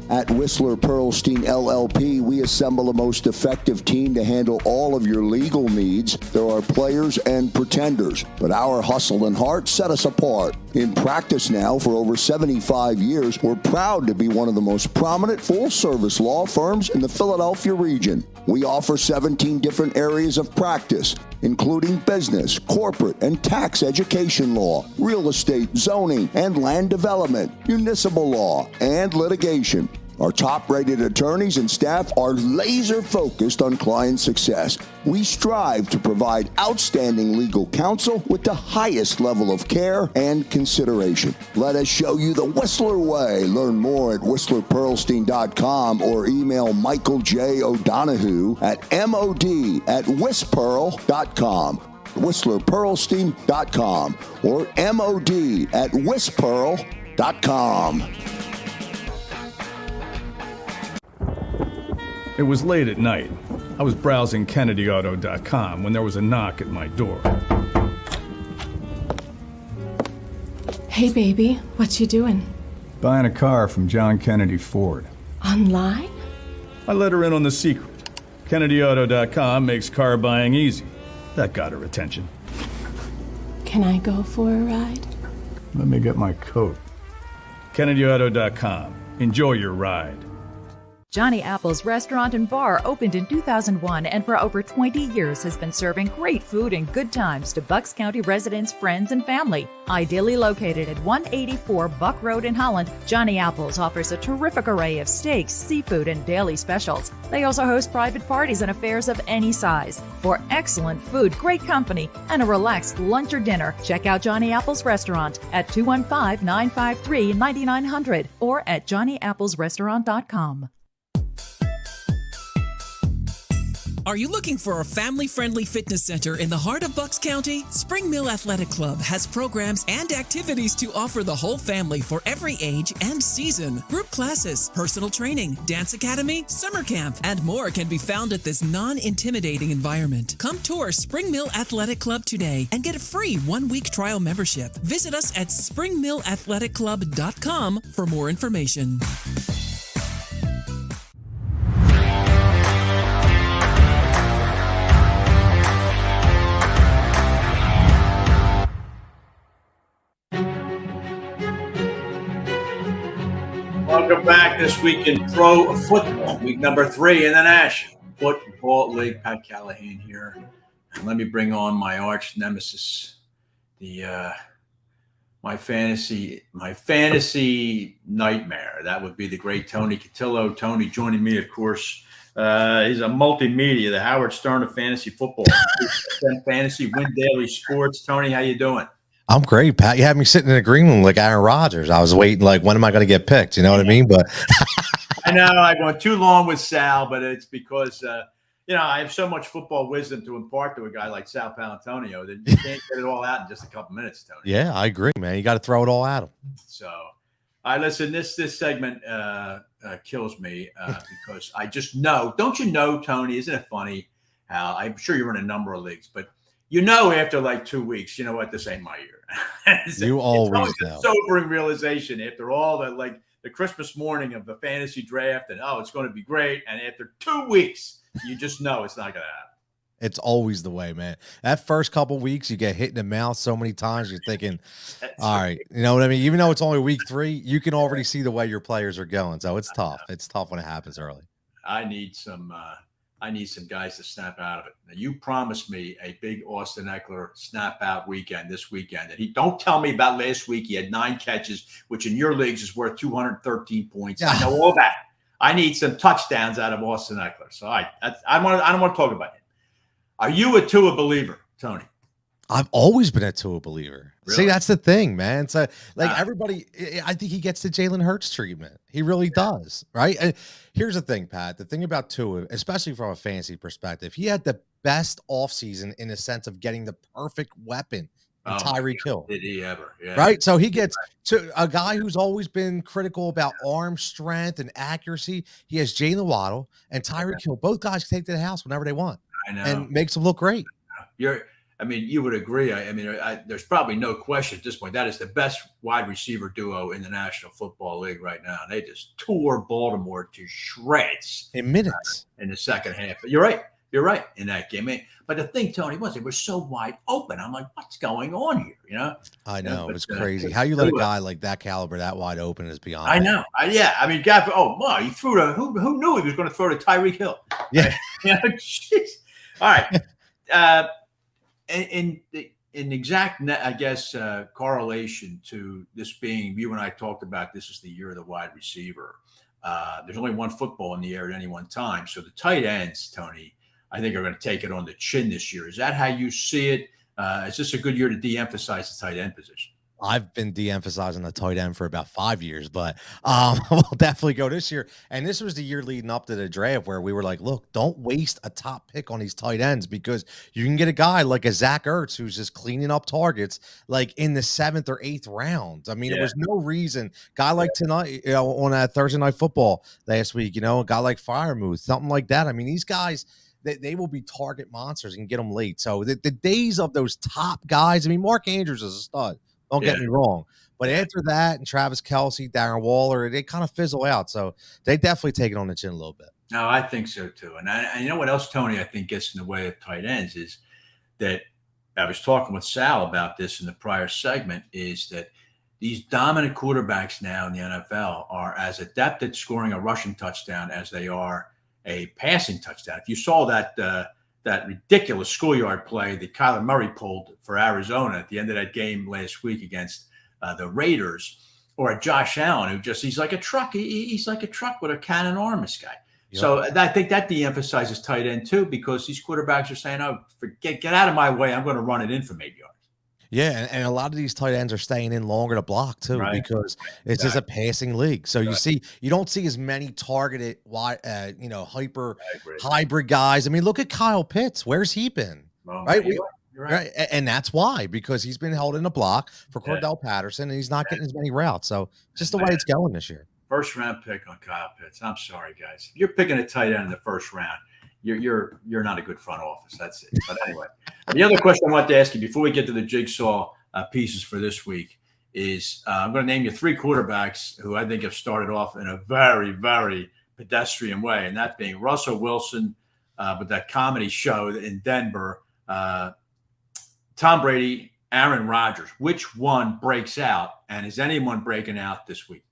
At Whistler Pearlstein LLP, we assemble the most effective team to handle all of your legal needs. There are players and pretenders, but our hustle and heart set us apart. In practice now for over 75 years, we're proud to be one of the most prominent full-service law firms in the Philadelphia region. We offer 17 different areas of practice, including business, corporate, and tax education law, real estate, zoning, and land development, municipal law, and litigation. Our top-rated attorneys and staff are laser-focused on client success. We strive to provide outstanding legal counsel with the highest level of care and consideration. Let us show you the Whistler way. Learn more at whistlerpearlstein.com or email Michael J. O'Donohue at mod@whistpearl.com. whistlerpearlstein.com or mod@whistpearl.com. It was late at night. I was browsing kennedyauto.com when there was a knock at my door. Hey, baby, what you doing? Buying a car from John Kennedy Ford. Online? I let her in on the secret. kennedyauto.com makes car buying easy. That got her attention. Can I go for a ride? Let me get my coat. kennedyauto.com. Enjoy your ride. Johnny Apple's Restaurant and Bar opened in 2001 and for over 20 years has been serving great food and good times to Bucks County residents, friends, and family. Ideally located at 184 Buck Road in Holland, Johnny Apple's offers a terrific array of steaks, seafood, and daily specials. They also host private parties and affairs of any size. For excellent food, great company, and a relaxed lunch or dinner, check out Johnny Apple's Restaurant at 215-953-9900 or at johnnyapplesrestaurant.com. Are you looking for a family-friendly fitness center in the heart of Bucks County? Spring Mill Athletic Club has programs and activities to offer the whole family for every age and season. Group classes, personal training, dance academy, summer camp, and more can be found at this non-intimidating environment. Come tour Spring Mill Athletic Club today and get a free one-week trial membership. Visit us at springmillathletic.com for more information. Welcome back this week in pro football, week number 3 in the National Football League. Pat Callahan here. And let me bring on my arch nemesis, my fantasy nightmare. That would be the great Tony Cutillo. Tony joining me, of course. He's a multimedia, the Howard Stern of fantasy football. Fantasy Win Daily Sports. Tony, how you doing? I'm great, Pat. You had me sitting in a green room like Aaron Rodgers. I was waiting, like, when am I going to get picked? You know what I mean? But I know I went too long with Sal, but it's because I have so much football wisdom to impart to a guy like Sal Paolantonio that you can't get it all out in just a couple minutes, Tony. Yeah, I agree, man. You got to throw it all at him. So, listen. This segment kills me because I just know. Don't you know, Tony? Isn't it funny how I'm sure you're in a number of leagues, but after like 2 weeks, you know what? This ain't my year. You always know. A sobering realization after all the Christmas morning of the fantasy draft and it's going to be great. And after 2 weeks, you just know it's not going to happen. It's always the way, man. That first couple weeks, you get hit in the mouth so many times. You're thinking, all right, you know what I mean? Even though it's only week 3, you can already see the way your players are going. So it's tough. It's tough when it happens early. I need some guys to snap out of it. Now, you promised me a big Austin Eckler snap out weekend this weekend. And don't tell me about last week. He had 9 catches, which in your leagues is worth 213 points. Yeah. I know all that. I need some touchdowns out of Austin Eckler. So I don't want to talk about it. Are you a Tua believer, Tony? I've always been a Tua believer. Really? See, that's the thing, man. So, like, everybody, I think he gets the Jalen Hurts treatment. He really does, right? And here's the thing, Pat. The thing about Tua, especially from a fantasy perspective, he had the best offseason in the sense of getting the perfect weapon in Tyreek Hill. Did he ever? Yeah. Right? So he gets to a guy who's always been critical about arm strength and accuracy. He has Jalen Waddle and Tyreek Hill. Both guys can take to the house whenever they want. I know. And makes them look great. You would agree. There's probably no question at this point. That is the best wide receiver duo in the National Football League right now. They just tore Baltimore to shreds in minutes in the second half. But you're right. You're right in that game. But the thing, Tony, was it was so wide open. I'm like, what's going on here? I know. It's crazy. How you let a guy like that caliber that wide open is beyond. I know. He threw who knew he was going to throw to Tyreek Hill? Yeah. Jeez. All right. In exact, I guess, correlation to this being, you and I talked about this is the year of the wide receiver. There's only one football in the air at any one time. So the tight ends, Tony, I think are going to take it on the chin this year. Is that how you see it? Is this a good year to de-emphasize the tight end position? I've been de-emphasizing the tight end for about 5 years, but we'll definitely go this year. And this was the year leading up to the draft where we were like, look, don't waste a top pick on these tight ends because you can get a guy like a Zach Ertz who's just cleaning up targets like in the 7th or 8th round. I mean, There was no reason. Guy like tonight, on that Thursday Night Football last week, a guy like Freiermuth, something like that. I mean, these guys, they will be target monsters and get them late. So the days of those top guys, Mark Andrews is a stud. Don't get me wrong. But after that and Travis Kelce, Darren Waller, they kind of fizzle out. So they definitely take it on the chin a little bit. No, I think so too. And you know what else, Tony, I think gets in the way of tight ends is that I was talking with Sal about this in the prior segment, is that these dominant quarterbacks now in the NFL are as adept at scoring a rushing touchdown as they are a passing touchdown. If you saw that ridiculous schoolyard play that Kyler Murray pulled for Arizona at the end of that game last week against the Raiders, or a Josh Allen he's like a truck. He's like a truck with a cannon arm, this guy. Yep. So I think that de-emphasizes tight end too, because these quarterbacks are saying, "Oh, get out of my way. I'm going to run it in from 8 yards." Yeah, and a lot of these tight ends are staying in longer to block too, because it's just a passing league. So you don't see as many targeted, hyper hybrid guys. Look at Kyle Pitts. Where's he been? Right. You're right. And that's why, because he's been held in a block for Cordell Patterson, and he's not getting as many routes. So just the way it's going this year. First round pick on Kyle Pitts. I'm sorry, guys. If you're picking a tight end in the first round, you're not a good front office. That's it. But anyway, the other question I wanted to ask you before we get to the jigsaw pieces for this week is I'm going to name you 3 quarterbacks who I think have started off in a very, very pedestrian way, and that being Russell Wilson with that comedy show in Denver, Tom Brady, Aaron Rodgers. Which one breaks out, and is anyone breaking out this week?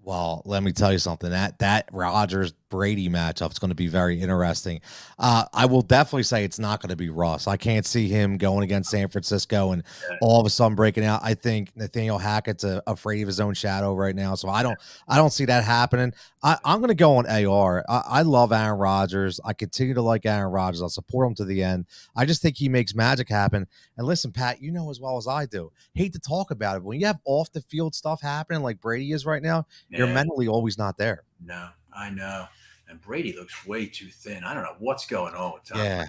Well, let me tell you something. That Rodgers-Brady matchup is going to be very interesting. I will definitely say it's not going to be Russ. I can't see him going against San Francisco and all of a sudden breaking out. I think Nathaniel Hackett's afraid of his own shadow right now, so I don't see that happening. I'm going to go on AR. I love Aaron Rodgers. I continue to like Aaron Rodgers. I'll support him to the end. I just think he makes magic happen. And listen, Pat, you know as well as I do, hate to talk about it, but when you have off-the-field stuff happening like Brady is right now, you're mentally always not there. No, I know. And Brady looks way too thin. I don't know what's going on with Tom. Yeah.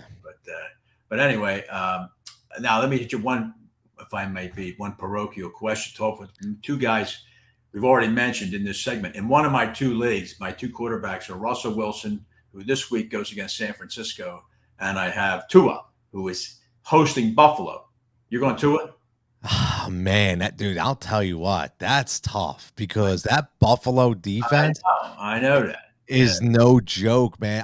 But anyway, now let me hit you one parochial question. Talk with 2 guys we've already mentioned in this segment. In one of my 2 leagues, my 2 quarterbacks are Russell Wilson, who this week goes against San Francisco, and I have Tua, who is hosting Buffalo. You're going Tua? Oh, man, that dude, I'll tell you what, that's tough because that Buffalo defense I know that is no joke, man.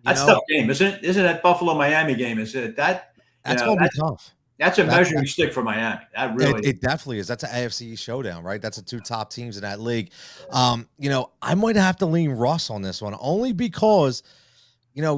That's a tough game, isn't it? Isn't that Buffalo-Miami game? Is it that? That's going to be tough. That's a measuring stick for Miami. That really it definitely is. That's an AFC showdown, right? That's the 2 top teams in that league. I might have to lean Russ on this one only because,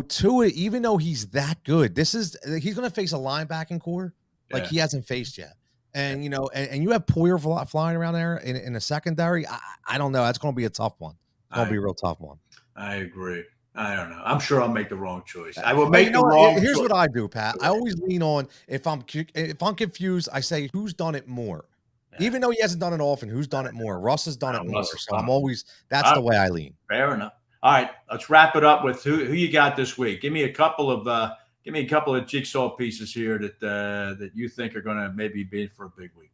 Tua, even though he's that good, he's going to face a linebacking core like he hasn't faced yet. And, and you have Poyer flying around there in a secondary. I don't know. That's going to be a tough one. It's going to be a real tough one. I agree. I don't know. I'm sure I'll make the wrong choice. I will make the wrong Here's choice. what I do, Pat. I always lean on if I'm confused, I say who's done it more. Yeah. Even though he hasn't done it often, who's done it more? Russ has done it more. So I'm always that's the way I lean. Fair enough. All right, let's wrap it up with who you got this week. Give me a couple of jigsaw pieces here that you think are going to maybe be for a big week.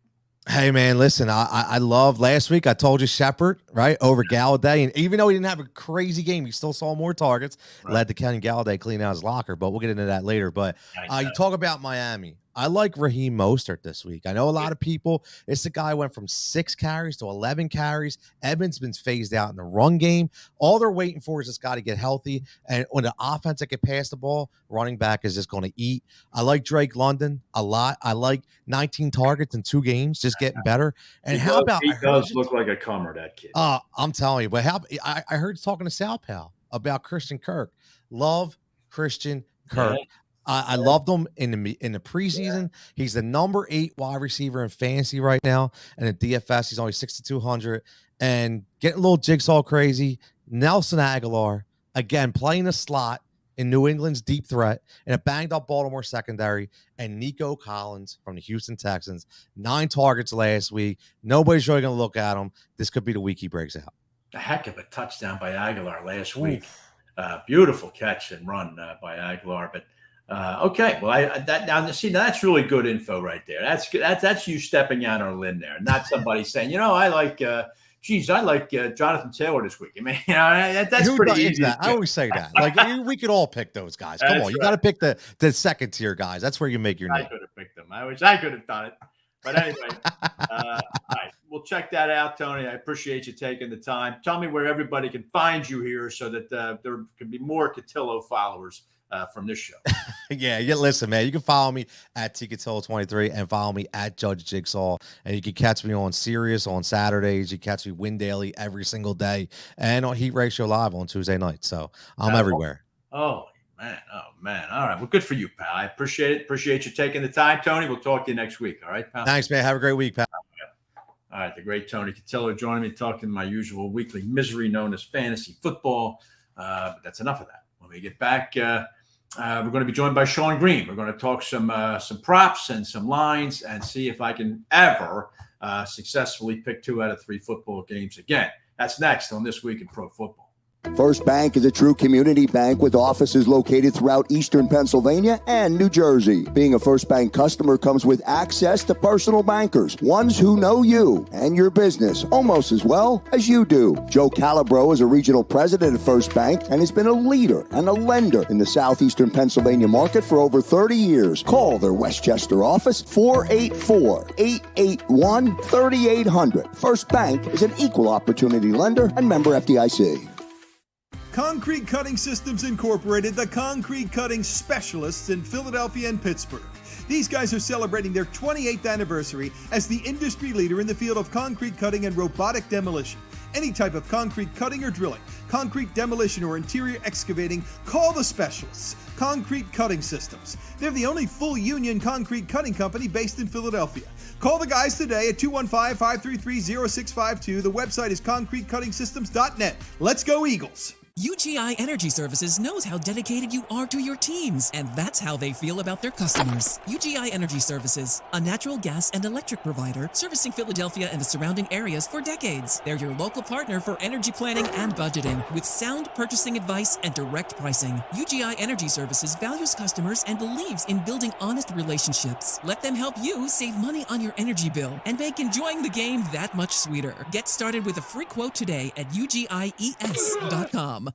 Hey, man, listen, I love last week. I told you Shepard, right, over Galladay. And even though he didn't have a crazy game, he still saw more targets, led to Kenny Galladay clean out his locker. But we'll get into that later. But you talk about Miami. I like Raheem Mostert this week. I know a lot of people. It's the guy who went from 6 carries to 11 carries. Edmonds been phased out in the run game. All they're waiting for is this guy to get healthy. And when the offense that can pass the ball, running back is just going to eat. I like Drake London a lot. I like 19 targets in 2 games, just getting better. And he does look like a comer, that kid. I'm telling you. But I heard talking to Sal Pal about Christian Kirk. Love Christian Kirk. Yeah. I loved him in the preseason. Yeah. He's the number 8 wide receiver in fantasy right now. And in DFS, he's only 6,200. And getting a little jigsaw crazy. Nelson Aguilar, again, playing a slot in New England's deep threat and a banged-up Baltimore secondary. And Nico Collins from the Houston Texans. 9 targets last week. Nobody's really going to look at him. This could be the week he breaks out. A heck of a touchdown by Aguilar last week. Beautiful catch and run by Aguilar. But okay, well, that's really good info right there. That's good. That's you stepping out on a limb there, not somebody saying, I like, Jonathan Taylor this week. I mean, that's pretty easy. I always say that. Like we could all pick those guys. Come on, you got to pick the second tier guys. That's where you make your name. I could have picked them. I wish I could have done it. But anyway, all right, we'll check that out, Tony. I appreciate you taking the time. Tell me where everybody can find you here so that there can be more Cutillo followers from this show. Yeah, listen, man, you can follow me at TCutillo23 and follow me at Judge Jigsaw. And you can catch me on Sirius on Saturdays. You catch me Win Daily every single day and on Heat Ratio Live on Tuesday night. So I'm everywhere. Oh, man. All right. Well, good for you, pal. I appreciate it. Appreciate you taking the time, Tony. We'll talk to you next week. All right, pal? Thanks, man. Have a great week, pal. All right. The great Tony Cutillo joining me, talking my usual weekly misery known as fantasy football. But that's enough of that. When we get back, we're going to be joined by Sean Green. We're going to talk some props and some lines and see if I can ever successfully pick 2 out of 3 football games again. That's next on This Week in Pro Football. First Bank is a true community bank with offices located throughout eastern Pennsylvania and New Jersey. Being a First Bank customer comes with access to personal bankers, ones who know you and your business almost as well as you do. Joe Calabro is a regional president at First Bank and has been a leader and a lender in the southeastern Pennsylvania market for over 30 years. Call their Westchester office, 484-881-3800. First Bank is an equal opportunity lender and member FDIC. Concrete Cutting Systems Incorporated, the concrete cutting specialists in Philadelphia and Pittsburgh. These guys are celebrating their 28th anniversary as the industry leader in the field of concrete cutting and robotic demolition. Any type of concrete cutting or drilling, concrete demolition or interior excavating, call the specialists. Concrete Cutting Systems. They're the only full union concrete cutting company based in Philadelphia. Call the guys today at 215-533-0652. The website is concretecuttingsystems.net. Let's go Eagles. UGI Energy Services knows how dedicated you are to your teams, and that's how they feel about their customers. UGI Energy Services, a natural gas and electric provider servicing Philadelphia and the surrounding areas for decades. They're your local partner for energy planning and budgeting with sound purchasing advice and direct pricing. UGI Energy Services values customers and believes in building honest relationships. Let them help you save money on your energy bill and make enjoying the game that much sweeter. Get started with a free quote today at UGIES.com.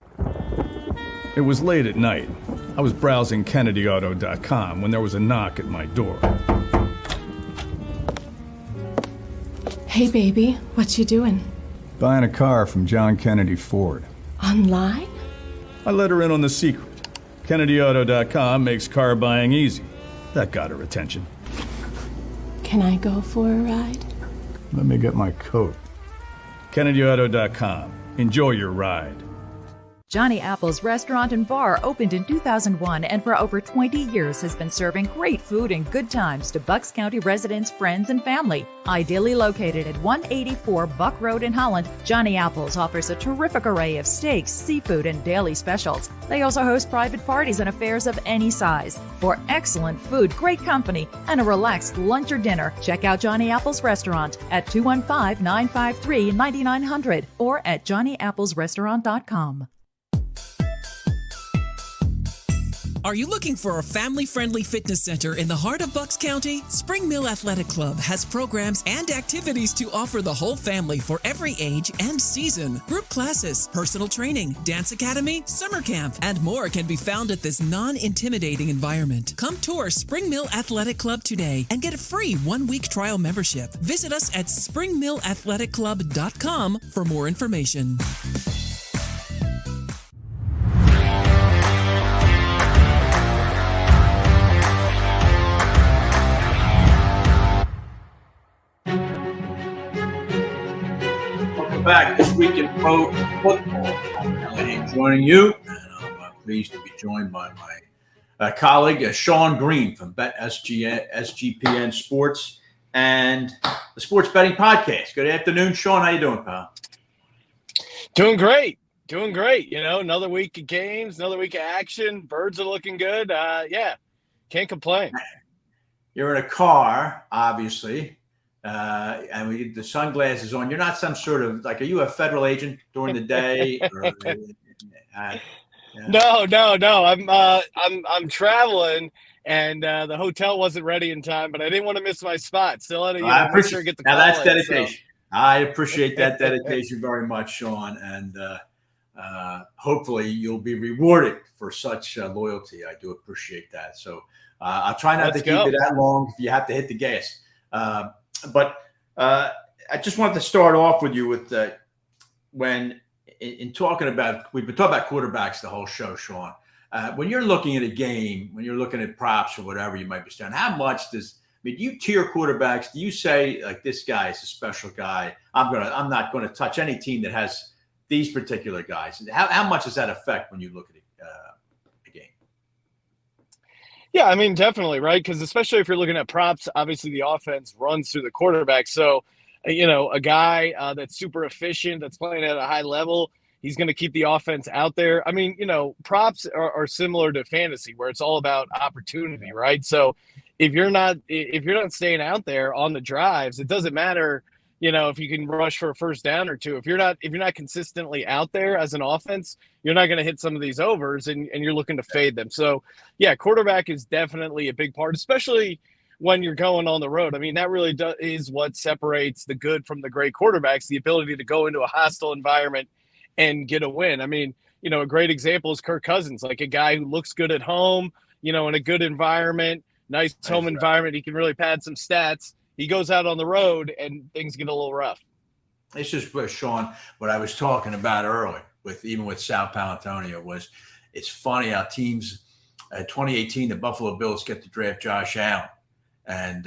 It was late at night. I was browsing KennedyAuto.com when there was a knock at my door. Hey, baby, what you doing? Buying a car from John Kennedy Ford. Online? I let her in on the secret. KennedyAuto.com makes car buying easy. That got her attention. Can I go for a ride? Let me get my coat. KennedyAuto.com. Enjoy your ride. Johnny Apple's restaurant and bar opened in 2001 and for over 20 years has been serving great food and good times to Bucks County residents, friends, and family. Ideally located at 184 Buck Road in Holland, Johnny Apple's offers a terrific array of steaks, seafood, and daily specials. They also host private parties and affairs of any size. For excellent food, great company, and a relaxed lunch or dinner, check out Johnny Apple's restaurant at 215-953-9900 or at johnnyapplesrestaurant.com. Are you looking for a family-friendly fitness center in the heart of Bucks County? Spring Mill Athletic Club has programs and activities to offer the whole family for every age and season. Group classes, personal training, dance academy, summer camp, and more can be found at this non-intimidating environment. Come tour Spring Mill Athletic Club today and get a free 1-week trial membership. Visit us at springmillathletic.com for more information. Back this week in pro football. I'm Callahan joining you, and I'm pleased to be joined by my colleague Sean Green from SGPN Sports and the Sports Betting Podcast. Good afternoon, Sean. How you doing, pal? Doing great. You know, another week of games, another week of action. Birds are looking good. Yeah, can't complain. You're in a car, obviously. And we get the sunglasses on. You're not some sort of are you a federal agent during the day? Or, No. I'm traveling, and the hotel wasn't ready in time, but I didn't want to miss my spot. Still, I make sure I get the call. Now that's dedication. I appreciate that dedication very much, Sean, and hopefully you'll be rewarded for such loyalty. I do appreciate that. So I'll try not to keep it that long if you have to hit the gas. But I just wanted to start off with you with when in talking about, we've been talking about quarterbacks the whole show, Sean. When you're looking at a game, when you're looking at props or whatever you might be saying, how much do you tier quarterbacks? Do you say this guy is a special guy? I'm not going to touch any team that has these particular guys. How much does that affect when you look at a game? Yeah, I mean, definitely, right? Because especially if you're looking at props, obviously the offense runs through the quarterback. So, a guy that's super efficient, that's playing at a high level, he's going to keep the offense out there. I mean, props are similar to fantasy, where it's all about opportunity, right? So, if you're not staying out there on the drives, it doesn't matter, if you can rush for a first down or two. If you're not consistently out there as an offense, you're not going to hit some of these overs, and you're looking to fade them. So, yeah, quarterback is definitely a big part, especially when you're going on the road. I mean, that really is what separates the good from the great quarterbacks, the ability to go into a hostile environment and get a win. I mean, a great example is Kirk Cousins, like a guy who looks good at home, in a good environment, nice home environment. He can really pad some stats. He goes out on the road and things get a little rough. This is Sean, what I was talking about earlier with Sal Paolantonio was, it's funny how teams, 2018, the Buffalo Bills get to draft Josh Allen, and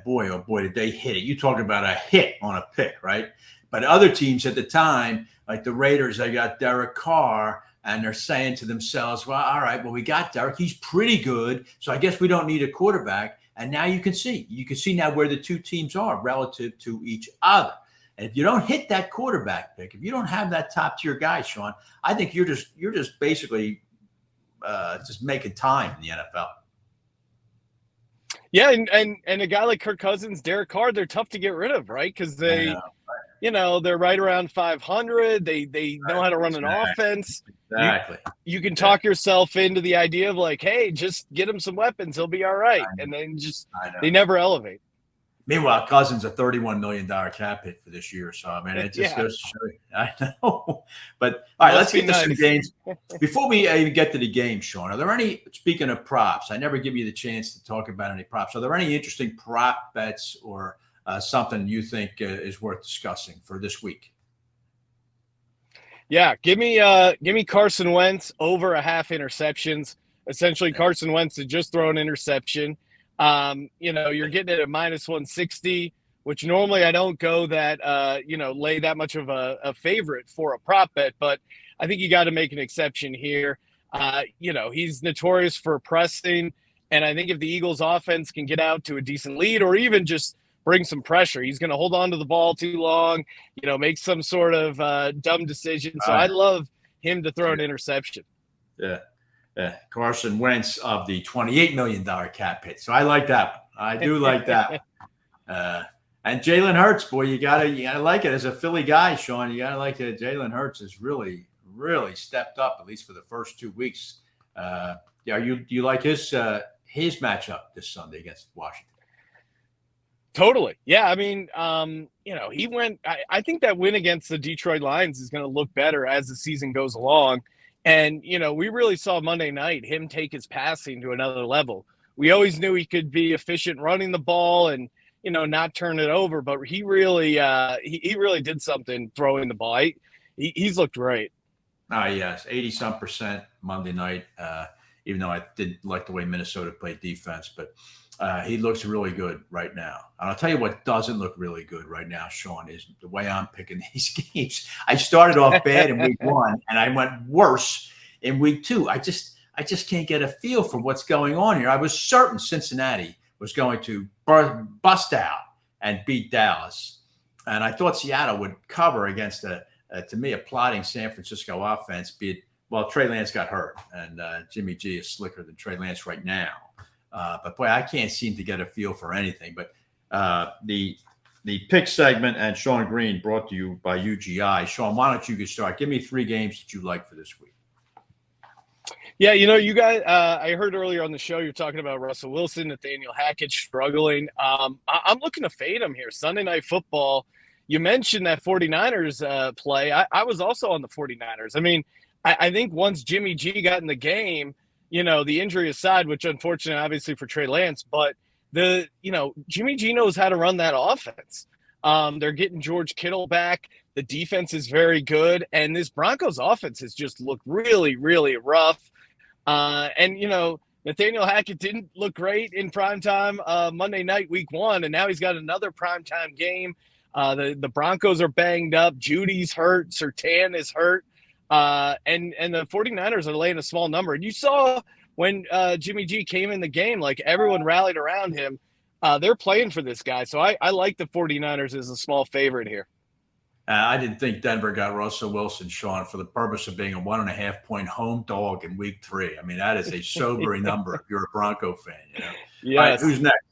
boy, oh boy, did they hit it. You talk about a hit on a pick, right? But other teams at the time, like the Raiders, they got Derek Carr, and they're saying to themselves, well, all right, well, we got Derek. He's pretty good, so I guess we don't need a quarterback. And now you can see now where the two teams are relative to each other. And if you don't hit that quarterback pick, if you don't have that top tier guy, Sean, I think you're just basically just making time in the NFL. Yeah, and a guy like Kirk Cousins, Derek Carr, they're tough to get rid of, right? Because they're right around 500. They know how to run an offense. Exactly. You can talk yourself into the idea of hey, just get him some weapons, he'll be all right. And then they never elevate. Meanwhile, Cousins a $31 million cap hit for this year. So, I mean, it just goes to show you. I know. But, all right, let's get to some games. Before we even get to the game, Sean, are there any, speaking of props, I never give you the chance to talk about any props. Are there any interesting prop bets or something you think is worth discussing for this week? Yeah, give me Carson Wentz over a half interceptions. Essentially, Carson Wentz to just throw an interception. You're getting it at minus 160, which normally I don't go that, lay that much of a favorite for a prop bet. But I think you got to make an exception here. He's notorious for pressing, and I think if the Eagles offense can get out to a decent lead or even just bring some pressure, he's going to hold on to the ball too long, make some sort of dumb decision. So I'd love him to throw an interception. Yeah. Carson Wentz of the $28 million cap hit. So I like that one. I do like that one. And Jalen Hurts, boy, you gotta like it as a Philly guy, Sean. You gotta like it. Jalen Hurts has really, really stepped up, at least for the first 2 weeks. Do you like his matchup this Sunday against Washington? Totally. Yeah. I mean, he went. I think that win against the Detroit Lions is going to look better as the season goes along. And, we really saw Monday night him take his passing to another level. We always knew he could be efficient running the ball and, not turn it over. But he really he really did something throwing the ball. He's looked great. Yes, 80-some% Monday night, even though I didn't like the way Minnesota played defense. But he looks really good right now. And I'll tell you what doesn't look really good right now, Sean, is the way I'm picking these games. I started off bad in week 1, and I went worse in week 2. I just can't get a feel for what's going on here. I was certain Cincinnati was going to bust out and beat Dallas. And I thought Seattle would cover against, to me, a plotting San Francisco offense, Trey Lance got hurt, and Jimmy G is slicker than Trey Lance right now. But boy, I can't seem to get a feel for anything. But the pick segment and Sean Green brought to you by UGI. Sean, why don't you get started? Give me 3 games that you like for this week. Yeah, you guys, I heard earlier on the show you're talking about Russell Wilson, Nathaniel Hackett struggling. I'm looking to fade him here. Sunday Night Football, you mentioned that 49ers play. I was also on the 49ers. I mean, I think once Jimmy G got in the game, the injury aside, which unfortunately, obviously for Trey Lance, but Jimmy G knows how to run that offense. They're getting George Kittle back. The defense is very good. And this Broncos offense has just looked really, really rough. Nathaniel Hackett didn't look great in primetime Monday night, week 1, and now he's got another primetime game. The Broncos are banged up. Judy's hurt. Surtain is hurt. And the 49ers are laying a small number. And you saw when Jimmy G came in the game, like everyone rallied around him. They're playing for this guy. So I like the 49ers as a small favorite here. I didn't think Denver got Russell Wilson, Sean, for the purpose of being a 1.5-point home dog in week 3. I mean, that is a sobering number if you're a Bronco fan. Yes. All right, who's next?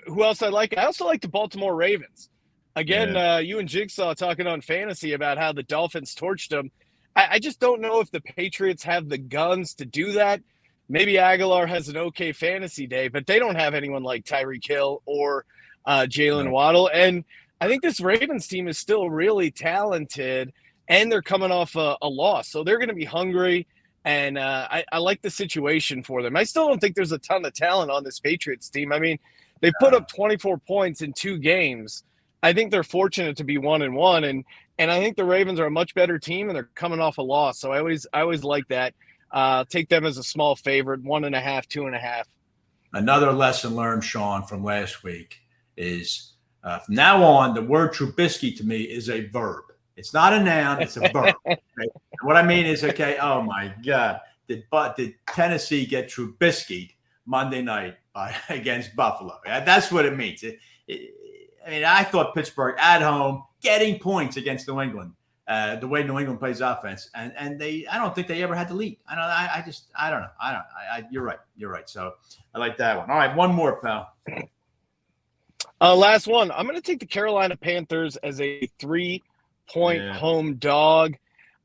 Who else I like? I also like the Baltimore Ravens. Again, you and Jigsaw talking on fantasy about how the Dolphins torched them. I just don't know if the Patriots have the guns to do that. Maybe Aguilar has an okay fantasy day, but they don't have anyone like Tyreek Hill or Jalen Waddle. And I think this Ravens team is still really talented, and they're coming off a loss. So they're going to be hungry, and I like the situation for them. I still don't think there's a ton of talent on this Patriots team. I mean, they put up 24 points in 2 games. I think they're fortunate to be 1-1, and I think the Ravens are a much better team, and they're coming off a loss. So I always like that. Take them as a small favorite, 1.5, 2.5. Another lesson learned, Sean, from last week is from now on, the word Trubisky to me is a verb. It's not a noun; it's a verb. Right? What I mean is, okay, oh my God, did Tennessee get Trubisky'd Monday night against Buffalo? That's what it means. I thought Pittsburgh at home getting points against New England, the way New England plays offense, and I don't think they ever had the lead. I don't know. You're right. So I like that one. All right, one more, pal. Last one. I'm going to take the Carolina Panthers as a 3-point home dog.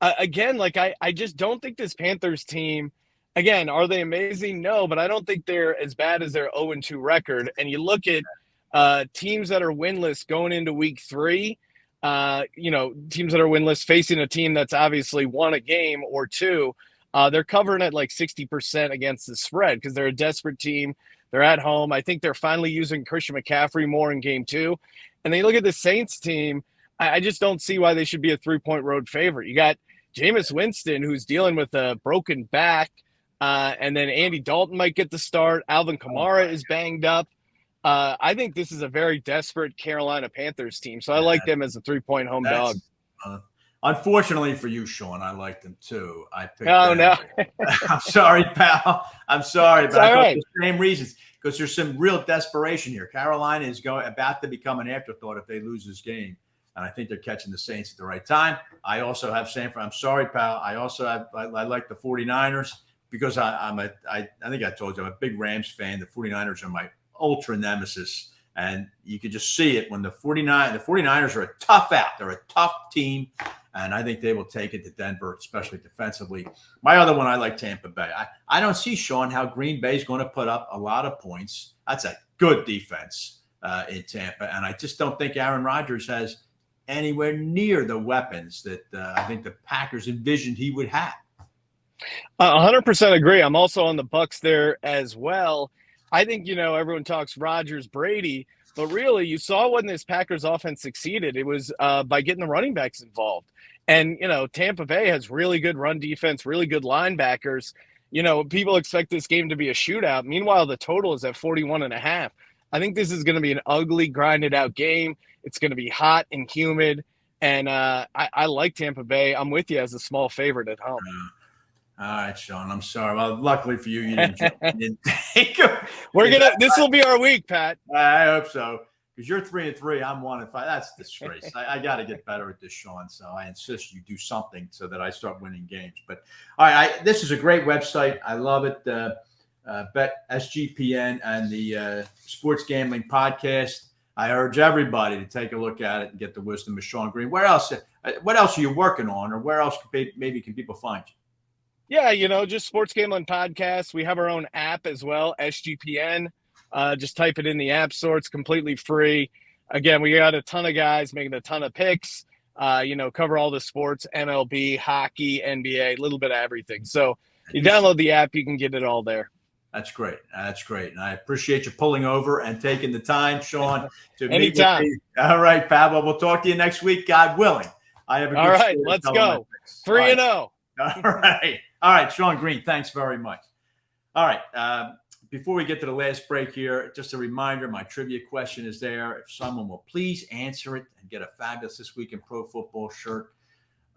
Again, I just don't think this Panthers team. Again, are they amazing? No, but I don't think they're as bad as their 0-2 record. And you look at teams that are winless going into week 3, teams that are winless facing a team that's obviously won a game or 2, they're covering at like 60% against the spread because they're a desperate team. They're at home. I think they're finally using Christian McCaffrey more in game 2. And then you look at the Saints team, I just don't see why they should be a 3-point road favorite. You got Jameis Winston, who's dealing with a broken back, and then Andy Dalton might get the start. Alvin Kamara is banged up. I think this is a very desperate Carolina Panthers team, so I like them as a 3-point home dog. Unfortunately for you, Sean, I liked them too. I picked no. I'm sorry, pal. I'm sorry, but It's all right. the same reasons, because there's some real desperation here. Carolina is about to become an afterthought if they lose this game, and I think they're catching the Saints at the right time. I also have Sanford. I'm sorry, pal. I also I like the 49ers because I think I told you I'm a big Rams fan. The 49ers are my ultra nemesis. And you can just see it when the 49ers are a tough out. They're a tough team, and I think they will take it to Denver, especially defensively. My other one, I like Tampa Bay. I don't see, Sean, how Green Bay is going to put up a lot of points. That's a good defense in Tampa, and I just don't think Aaron Rodgers has anywhere near the weapons that I think the Packers envisioned he would have. 100% agree. I'm also on the Bucs there as well. I think, everyone talks Rodgers, Brady, but really you saw when this Packers offense succeeded, it was by getting the running backs involved. And, Tampa Bay has really good run defense, really good linebackers. People expect this game to be a shootout. Meanwhile, the total is at 41.5. I think this is going to be an ugly, grinded out game. It's going to be hot and humid. And I like Tampa Bay. I'm with you as a small favorite at home. All right, Sean. I'm sorry. Well, luckily for you didn't take him. This will be our week, Pat. I hope so. Because you're 3-3, I'm 1-5. That's a disgrace. I got to get better at this, Sean. So I insist you do something so that I start winning games. But all right, this is a great website. I love it. Bet SGPN and the Sports Gambling Podcast. I urge everybody to take a look at it and get the wisdom of Sean Green. Where else? What else are you working on, or where else maybe can people find you? Yeah, just Sports Gambling Podcast. We have our own app as well, SGPN. Just type it in the app store. It's completely free. Again, we got a ton of guys making a ton of picks, cover all the sports, MLB, hockey, NBA, a little bit of everything. So you download the app, you can get it all there. That's great. That's great. And I appreciate you pulling over and taking the time, Sean, to meet Anytime. with me. All right, Pat. Well, we'll talk to you next week, God willing. I have a good all right, story let's to go. 3-0. All right. All right, Sean Green, thanks very much. All right, before we get to the last break here, just a reminder, my trivia question is there. If someone will please answer it and get a fabulous This Week in Pro Football shirt.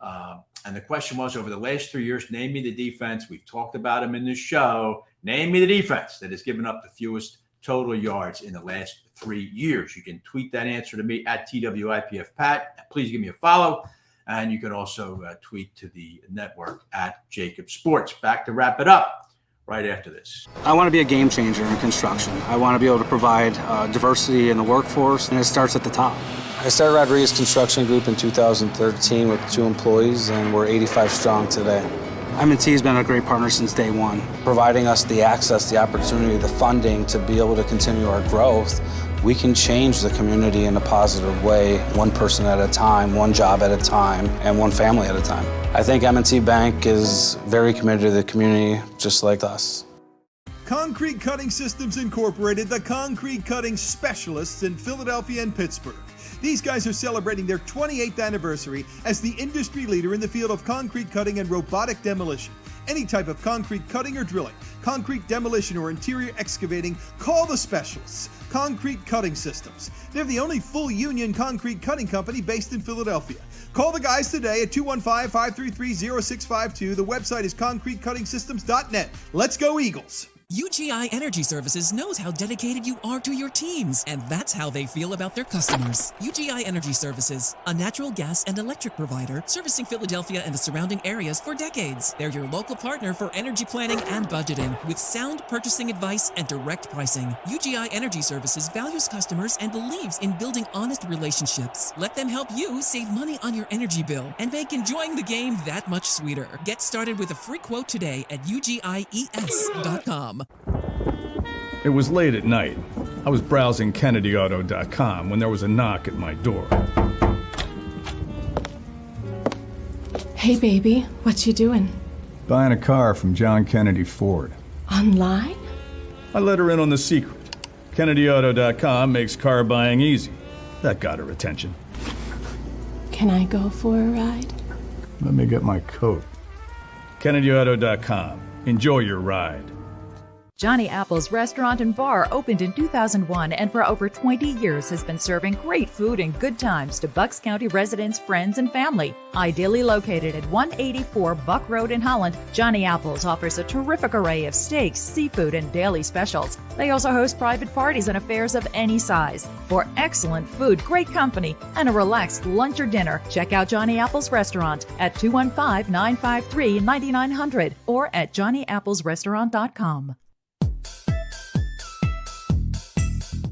And the question was, over the last 3 years, name me the defense. We've talked about them in this show. Name me the defense that has given up the fewest total yards in the last 3 years. You can tweet that answer to me at TWIPF Pat. Please give me a follow. And you can also tweet to the network at JAKIB Sports. Back to wrap it up right after this. I want to be a game changer in construction. I want to be able to provide diversity in the workforce, and it starts at the top. I started Rodriguez Construction Group in 2013 with 2 employees, and we're 85 strong today. M&T has been a great partner since day one, providing us the access, the opportunity, the funding to be able to continue our growth. We can change the community in a positive way, one person at a time, one job at a time, and one family at a time. I think M&T Bank is very committed to the community, just like us. Concrete Cutting Systems Incorporated, the concrete cutting specialists in Philadelphia and Pittsburgh. These guys are celebrating their 28th anniversary as the industry leader in the field of concrete cutting and robotic demolition. Any type of concrete cutting or drilling, concrete demolition or interior excavating, call the specialists. Concrete Cutting Systems. They're the only full union concrete cutting company based in Philadelphia. Call the guys today at 215-533-0652. The website is concretecuttingsystems.net. Let's go Eagles. UGI Energy Services knows how dedicated you are to your teams, and that's how they feel about their customers. UGI Energy Services, a natural gas and electric provider servicing Philadelphia and the surrounding areas for decades. They're your local partner for energy planning and budgeting with sound purchasing advice and direct pricing. UGI Energy Services values customers and believes in building honest relationships. Let them help you save money on your energy bill and make enjoying the game that much sweeter. Get started with a free quote today at UGIES.com. It was late at night. I was browsing KennedyAuto.com when there was a knock at my door. Hey, baby, what you doing? Buying a car from John Kennedy Ford. Online? I let her in on the secret. KennedyAuto.com makes car buying easy. That got her attention. Can I go for a ride? Let me get my coat. KennedyAuto.com. Enjoy your ride. Johnny Apple's restaurant and bar opened in 2001 and for over 20 years has been serving great food and good times to Bucks County residents, friends, and family. Ideally located at 184 Buck Road in Holland, Johnny Apple's offers a terrific array of steaks, seafood, and daily specials. They also host private parties and affairs of any size. For excellent food, great company, and a relaxed lunch or dinner, check out Johnny Apple's restaurant at 215-953-9900 or at johnnyapplesrestaurant.com.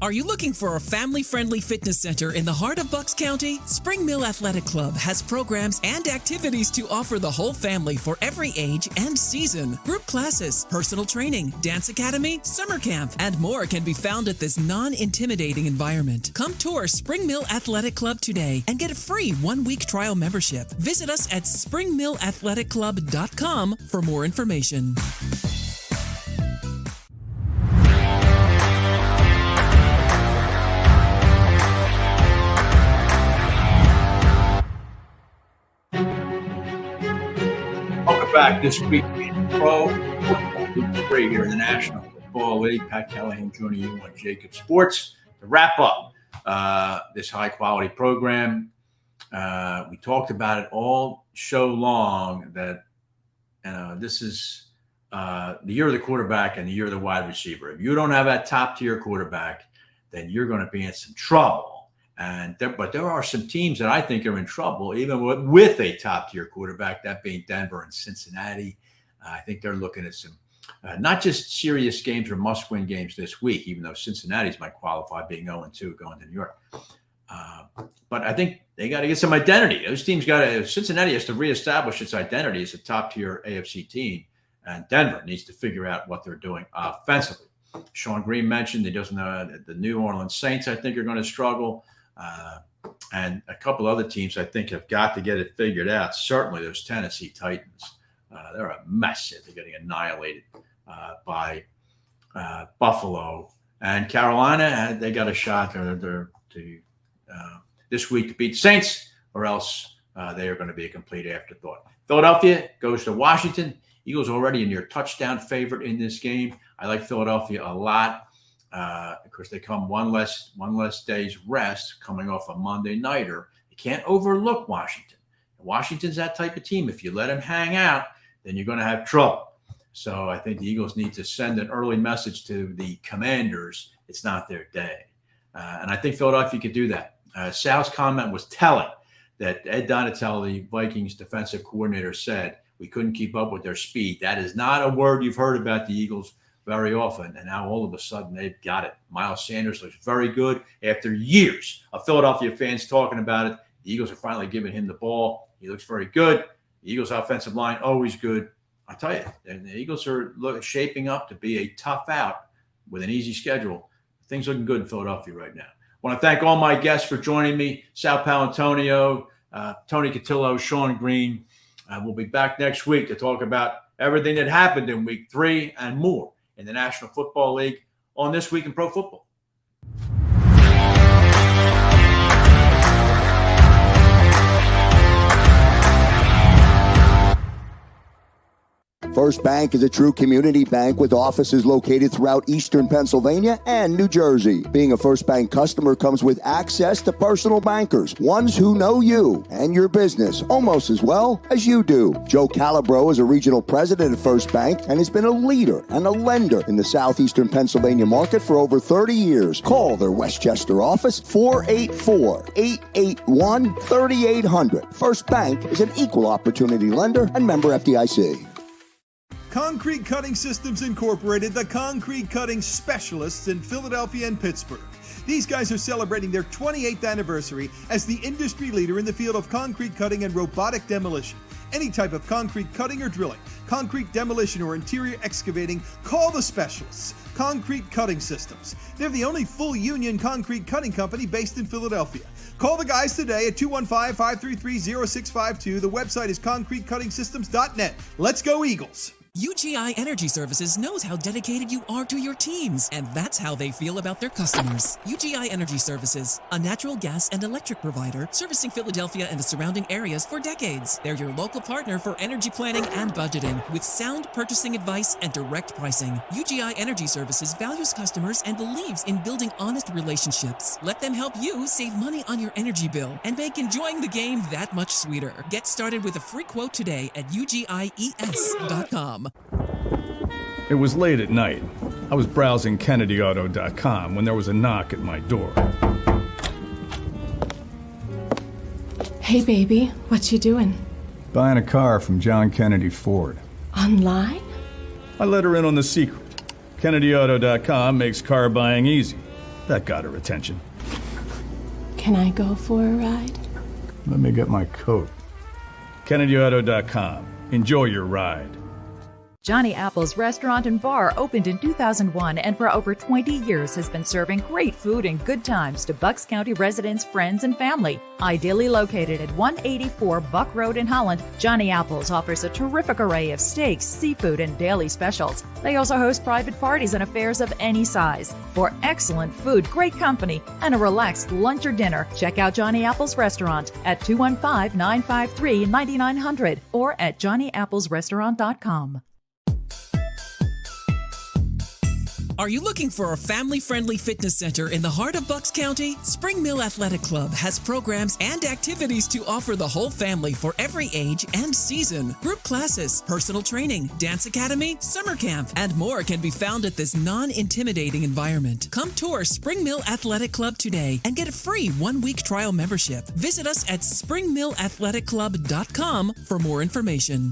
Are you looking for a family-friendly fitness center in the heart of Bucks County? Spring Mill Athletic Club has programs and activities to offer the whole family for every age and season. Group classes, personal training, dance academy, summer camp, and more can be found at this non-intimidating environment. Come tour Spring Mill Athletic Club today and get a free 1-week trial membership. Visit us at springmillathletic.com for more information. Welcome back this week in Pro Football Week 3 here in the National Football League. Pat Callahan joining you on JAKIB Sports to wrap up this high-quality program. We talked about it all show long that this is the year of the quarterback and the year of the wide receiver. If you don't have that top-tier quarterback, then you're going to be in some trouble. But there are some teams that I think are in trouble, even with a top-tier quarterback, that being Denver and Cincinnati. I think they're looking at some not just serious games or must-win games this week, even though Cincinnati's might qualify being 0-2 going to New York. But I think they got to get some identity. Those teams Cincinnati has to reestablish its identity as a top-tier AFC team, and Denver needs to figure out what they're doing offensively. Sean Green mentioned he doesn't know the New Orleans Saints, I think, are going to struggle. And a couple other teams, I think, have got to get it figured out. Certainly those Tennessee Titans. They're a mess. They're getting annihilated by Buffalo. And Carolina, they got a shot this week to beat the Saints, or else they are going to be a complete afterthought. Philadelphia goes to Washington. Eagles already a near touchdown favorite in this game. I like Philadelphia a lot. Of course, they come one less day's rest coming off a Monday nighter. You can't overlook Washington. Washington's that type of team. If you let them hang out, then you're going to have trouble. So I think the Eagles need to send an early message to the Commanders. It's not their day. And I think Philadelphia could do that. Sal's comment was telling that Ed Donatello, the Vikings defensive coordinator, said we couldn't keep up with their speed. That is not a word you've heard about the Eagles very often, and now all of a sudden they've got it. Miles Sanders looks very good. After years of Philadelphia fans talking about it, the Eagles are finally giving him the ball. He looks very good. The Eagles' offensive line, always good. I tell you, and the Eagles are shaping up to be a tough out with an easy schedule. Things looking good in Philadelphia right now. I want to thank all my guests for joining me. Sal Paolantonio, Tony Cutillo, Sean Green. We'll be back next week to talk about everything that happened in Week 3 and more in the National Football League on This Week in Pro Football. First Bank is a true community bank with offices located throughout eastern Pennsylvania and New Jersey. Being a First Bank customer comes with access to personal bankers, ones who know you and your business almost as well as you do. Joe Calabro is a regional president at First Bank and has been a leader and a lender in the southeastern Pennsylvania market for over 30 years. Call their Westchester office, 484-881-3800. First Bank is an equal opportunity lender and member FDIC. Concrete Cutting Systems Incorporated, the concrete cutting specialists in Philadelphia and Pittsburgh. These guys are celebrating their 28th anniversary as the industry leader in the field of concrete cutting and robotic demolition. Any type of concrete cutting or drilling, concrete demolition or interior excavating, call the specialists. Concrete Cutting Systems. They're the only full union concrete cutting company based in Philadelphia. Call the guys today at 215-533-0652. The website is concretecuttingsystems.net. Let's go Eagles. UGI Energy Services knows how dedicated you are to your teams, and that's how they feel about their customers. UGI Energy Services, a natural gas and electric provider servicing Philadelphia and the surrounding areas for decades. They're your local partner for energy planning and budgeting with sound purchasing advice and direct pricing. UGI Energy Services values customers and believes in building honest relationships. Let them help you save money on your energy bill and make enjoying the game that much sweeter. Get started with a free quote today at ugies.com. It was late at night. I was browsing kennedyauto.com when there was a knock at my door. Hey, baby, what you doing? Buying a car from John Kennedy Ford. Online? I let her in on the secret. kennedyauto.com makes car buying easy. That got her attention. Can I go for a ride? Let me get my coat. kennedyauto.com. Enjoy your ride. Johnny Apple's Restaurant and Bar opened in 2001 and for over 20 years has been serving great food and good times to Bucks County residents, friends, and family. Ideally located at 184 Buck Road in Holland, Johnny Apple's offers a terrific array of steaks, seafood, and daily specials. They also host private parties and affairs of any size. For excellent food, great company, and a relaxed lunch or dinner, check out Johnny Apple's Restaurant at 215-953-9900 or at johnnyapplesrestaurant.com. Are you looking for a family-friendly fitness center in the heart of Bucks County? Spring Mill Athletic Club has programs and activities to offer the whole family for every age and season. Group classes, personal training, dance academy, summer camp, and more can be found at this non-intimidating environment. Come tour Spring Mill Athletic Club today and get a free one-week trial membership. Visit us at springmillathletic.club.com for more information.